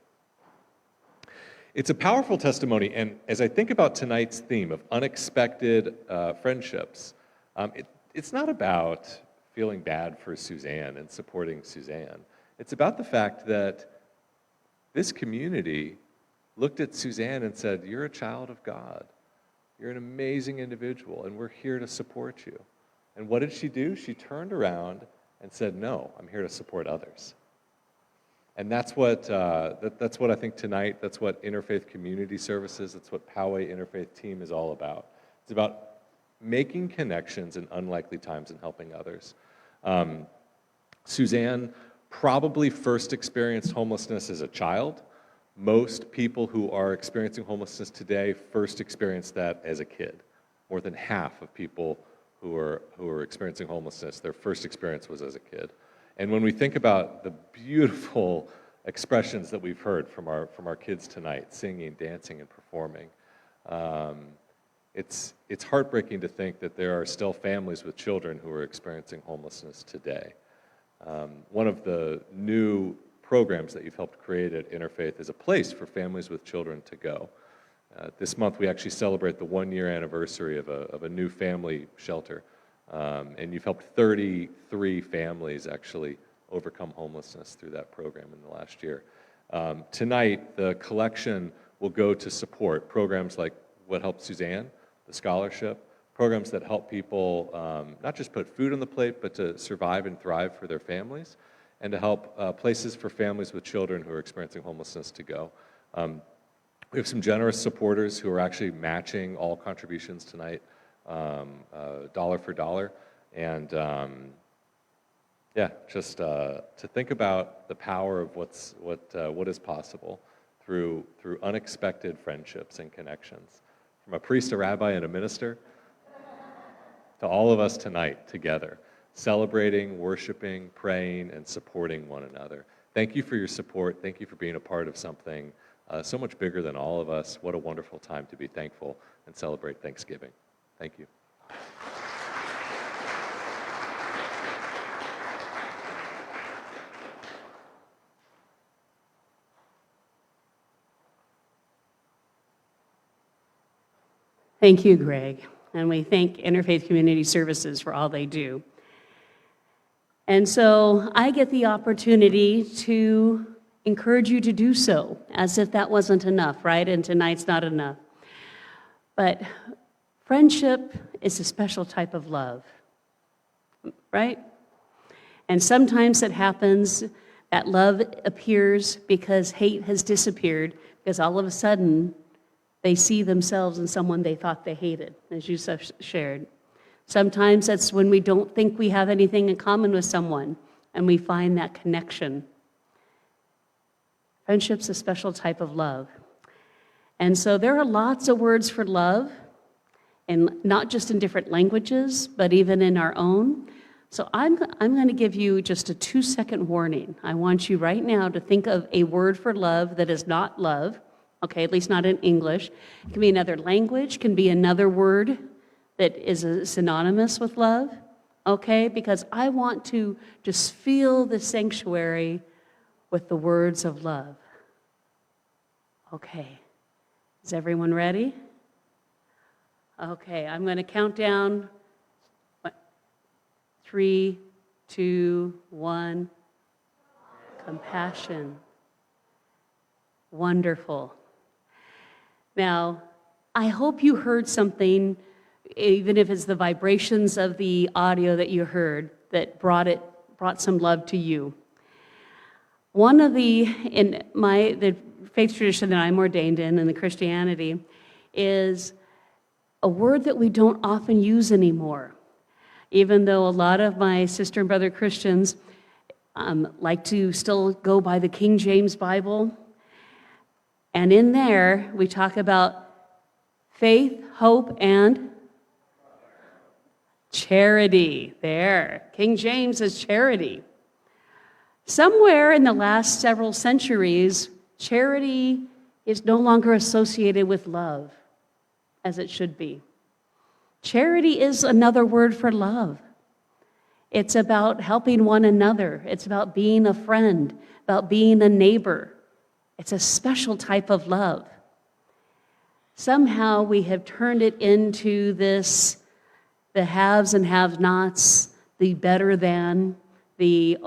It's a powerful testimony, and as I think about tonight's theme of unexpected friendships, it's not about feeling bad for Suzanne and supporting Suzanne. It's about the fact that this community looked at Suzanne and said, "You're a child of God. You're an amazing individual, and we're here to support you." And what did she do? She turned around and said, "No, I'm here to support others." And that's what that's what I think tonight. That's what Interfaith Community Services. That's what Poway Interfaith Team is all about. It's about making connections in unlikely times and helping others. Suzanne probably first experienced homelessness as a child. Most people who are experiencing homelessness today first experienced that as a kid. More than half of people who are experiencing homelessness, their first experience was as a kid. And when we think about the beautiful expressions that we've heard from our kids tonight, singing, dancing, and performing, it's heartbreaking to think that there are still families with children who are experiencing homelessness today. One of the new programs that you've helped create at Interfaith is a place for families with children to go. This month we actually celebrate the 1-year anniversary of a new family shelter, and you've helped 33 families actually overcome homelessness through that program in the last year. Tonight the collection will go to support programs like what helped Suzanne, the scholarship, programs that help people not just put food on the plate, but to survive and thrive for their families, and to help places for families with children who are experiencing homelessness to go. We have some generous supporters who are actually matching all contributions tonight, dollar for dollar, and just to think about the power of what is possible through unexpected friendships and connections. From a priest, a rabbi, and a minister, to all of us tonight together, celebrating, worshiping, praying, and supporting one another. Thank you for your support. Thank you for being a part of something so much bigger than all of us. What a wonderful time to be thankful and celebrate Thanksgiving. Thank you. Thank you, Greg. And we thank Interfaith Community Services for all they do. And so I get the opportunity to encourage you to do so, as if that wasn't enough, right? And tonight's not enough. But friendship is a special type of love, right? And sometimes it happens that love appears because hate has disappeared, because all of a sudden they see themselves in someone they thought they hated, as you shared. Sometimes that's when we don't think we have anything in common with someone, and we find that connection. Friendship's a special type of love. And so there are lots of words for love, and not just in different languages, but even in our own. So I'm going to give you just a 2-second warning. I want you right now to think of a word for love that is not love, okay, at least not in English. It can be another language, can be another word that is synonymous with love, okay? Because I want to just fill the sanctuary with the words of love. Okay, is everyone ready? Okay, I'm going to count down. 3, 2, 1. Compassion. Wonderful. Now, I hope you heard something, even if it's the vibrations of the audio that you heard, that brought some love to you. One of the faith tradition that I'm ordained in the Christianity, is a word that we don't often use anymore. Even though a lot of my sister and brother Christians like to still go by the King James Bible. And in there, we talk about faith, hope, and charity. There, King James is charity. Somewhere in the last several centuries, charity is no longer associated with love, as it should be. Charity is another word for love. It's about helping one another. It's about being a friend, about being a neighbor. It's a special type of love. Somehow we have turned it into this, the haves and have-nots, the better than, the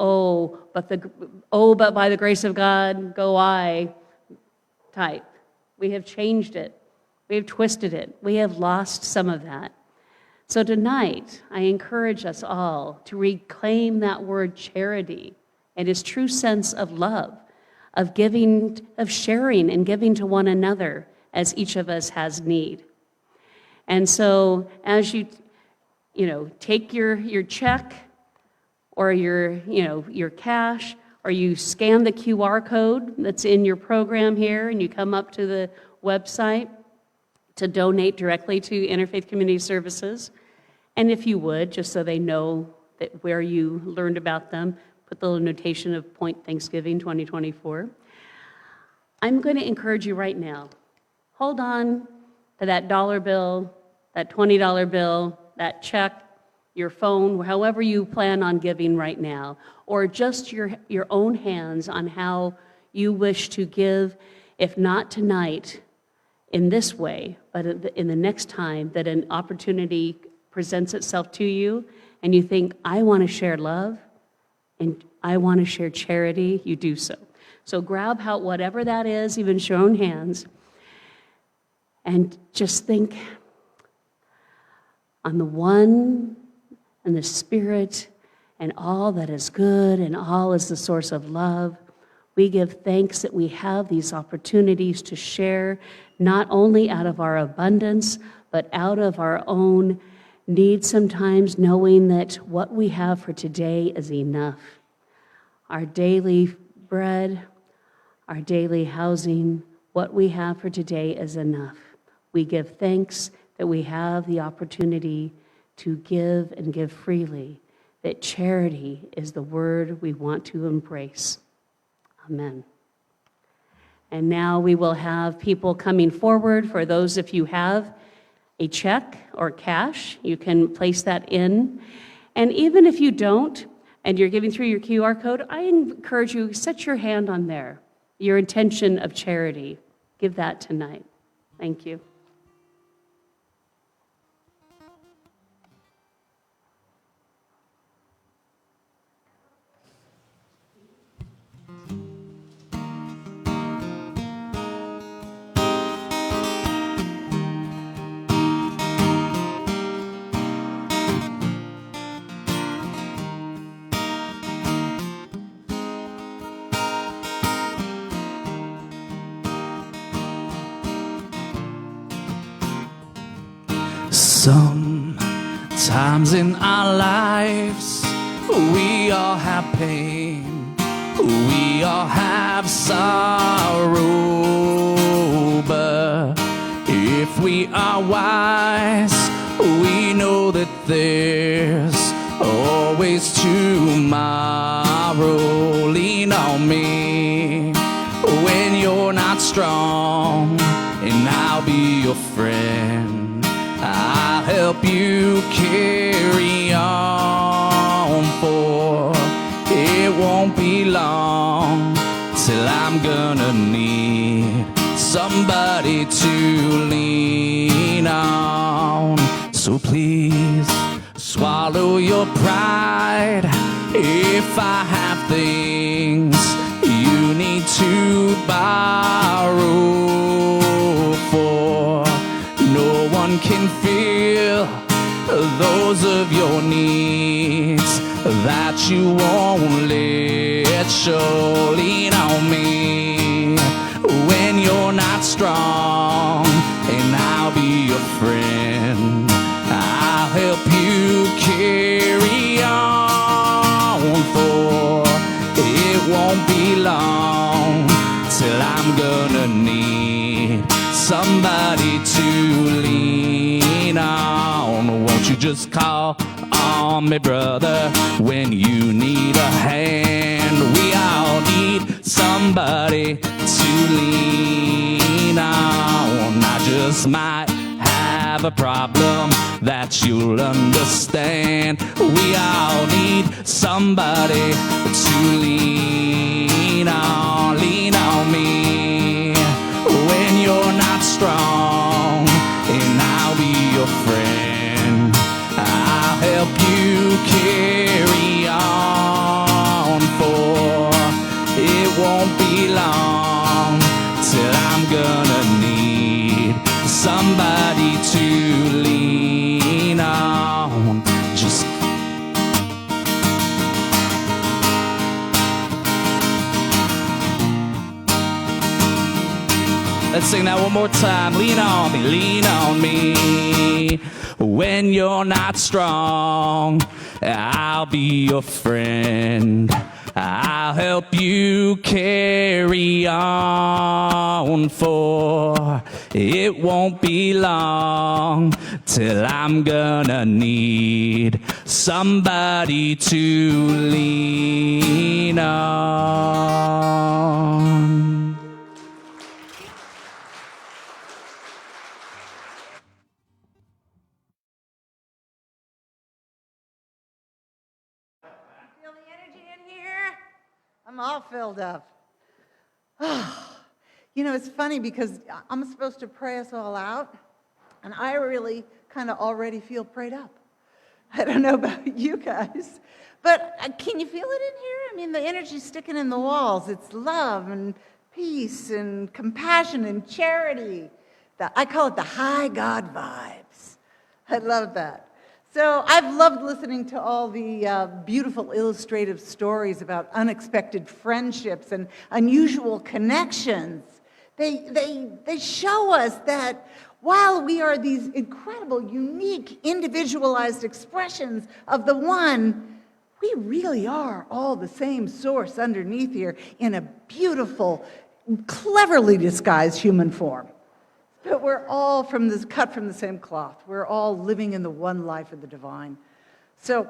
but by the grace of God go I type. We have changed it. We have twisted it. We have lost some of that. So tonight, I encourage us all to reclaim that word charity and its true sense of love, of giving, of sharing and giving to one another as each of us has need. And so as you take your check or your cash, or you scan the QR code that's in your program here, and you come up to the website to donate directly to Interfaith Community Services. And if you would, just so they know that where you learned about them, put the little notation of Point Thanksgiving 2024. I'm going to encourage you right now, hold on to that dollar bill, that $20 bill, that check, your phone, however you plan on giving right now, or just your own hands on how you wish to give, if not tonight in this way, but in the next time that an opportunity presents itself to you and you think, I want to share love and I want to share charity, you do so. So grab out whatever that is, even your own hands, and just think on the one and the Spirit and all that is good and all is the source of love. We give thanks that we have these opportunities to share, not only out of our abundance, but out of our own need sometimes, knowing that what we have for today is enough. Our daily bread, our daily housing, what we have for today is enough. We give thanks that we have the opportunity to give and give freely, that charity is the word we want to embrace. Amen. And now we will have people coming forward. For those of you who have a check or cash, you can place that in. And even if you don't, and you're giving through your QR code, I encourage you, set your hand on there, your intention of charity. Give that tonight. Thank you. Sometimes in our lives, we all have pain, we all have sorrow, but if we are wise, we know that there's always tomorrow. Lean on me when you're not strong, and I'll be your friend. I'll help you carry on, for it won't be long till I'm gonna need somebody to lean on. So please swallow your pride if I have things you need to borrow, for no one can feel those of your needs that you won't let show. Lean on me when you're not strong, and I'll be your friend. I'll help you carry on, for it won't be long till I'm gonna need somebody to lean on. Won't you just call on me, brother, when you need a hand? We all need somebody to lean on. I just might have a problem that you'll understand. We all need somebody to lean on. Lean on me when you're not strong, and I'll be your friend. I'll help you carry on, for it won't be long till I'm gonna need somebody to lean on. Just let's sing that one more time. Lean on me. When you're not strong, I'll be your friend. I'll help you carry on, for it won't be long till I'm gonna need somebody to lean on. I'm all filled up. You know, it's funny because I'm supposed to pray us all out, and I really kind of already feel prayed up. I don't know about you guys, but can you feel it in here? I mean, the energy's sticking in the walls. It's love and peace and compassion and charity. I call it the high God vibes. I love that. So I've loved listening to all the beautiful illustrative stories about unexpected friendships and unusual connections. They show us that while we are these incredible, unique, individualized expressions of the one, we really are all the same source underneath here in a beautiful, cleverly disguised human form. But we're all cut from the same cloth. We're all living in the one life of the divine. So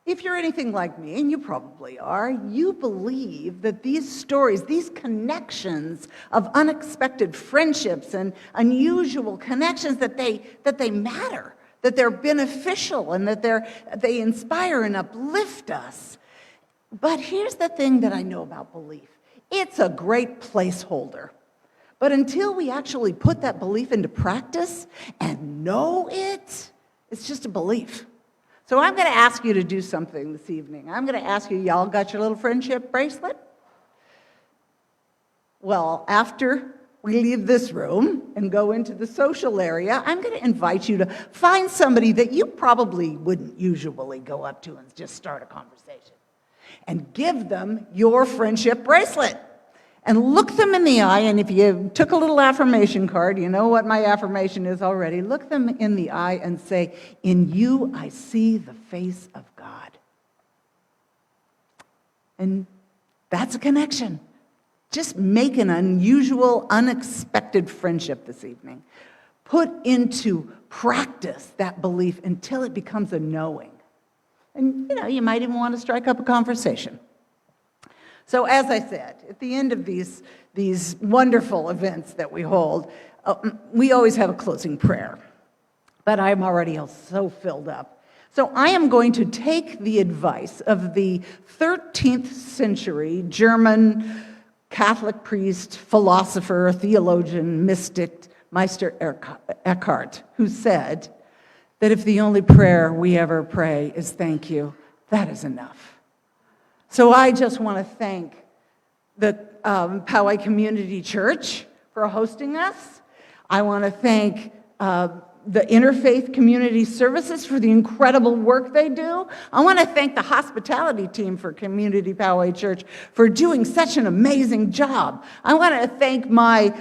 if you're anything like me, and you probably are, you believe that these stories, these connections of unexpected friendships and unusual connections, that they matter, that they're beneficial, and that they inspire and uplift us. But here's the thing that I know about belief. It's a great placeholder. But until we actually put that belief into practice and know it, it's just a belief. So I'm going to ask you to do something this evening. I'm going to ask you, y'all got your little friendship bracelet? Well, after we leave this room and go into the social area, I'm going to invite you to find somebody that you probably wouldn't usually go up to and just start a conversation, and give them your friendship bracelet. And look them in the eye, and if you took a little affirmation card, you know what my affirmation is already. Look them in the eye and say, "In you I see the face of God." And that's a connection. Just make an unusual, unexpected friendship this evening. Put into practice that belief until it becomes a knowing. And you might even want to strike up a conversation. So as I said, at the end of these wonderful events that we hold, we always have a closing prayer. But I'm already so filled up. So I am going to take the advice of the 13th century German Catholic priest, philosopher, theologian, mystic, Meister Eckhart, who said that if the only prayer we ever pray is thank you, that is enough. So I just want to thank the Poway Community Church for hosting us. I want to thank the Interfaith Community Services for the incredible work they do. I want to thank the hospitality team for Community Poway Church for doing such an amazing job. I want to thank my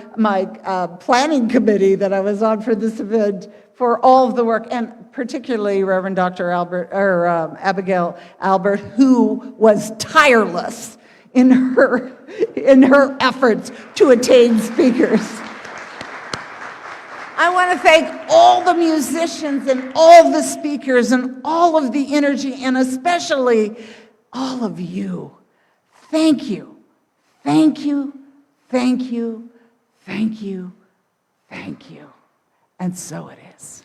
planning committee that I was on for this event for all of the work, and particularly Reverend Dr. Abigail Albert, who was tireless in her efforts to attain speakers. I want to thank all the musicians and all the speakers and all of the energy, and especially all of you. Thank you. Thank you. Thank you. Thank you. Thank you. And so it is.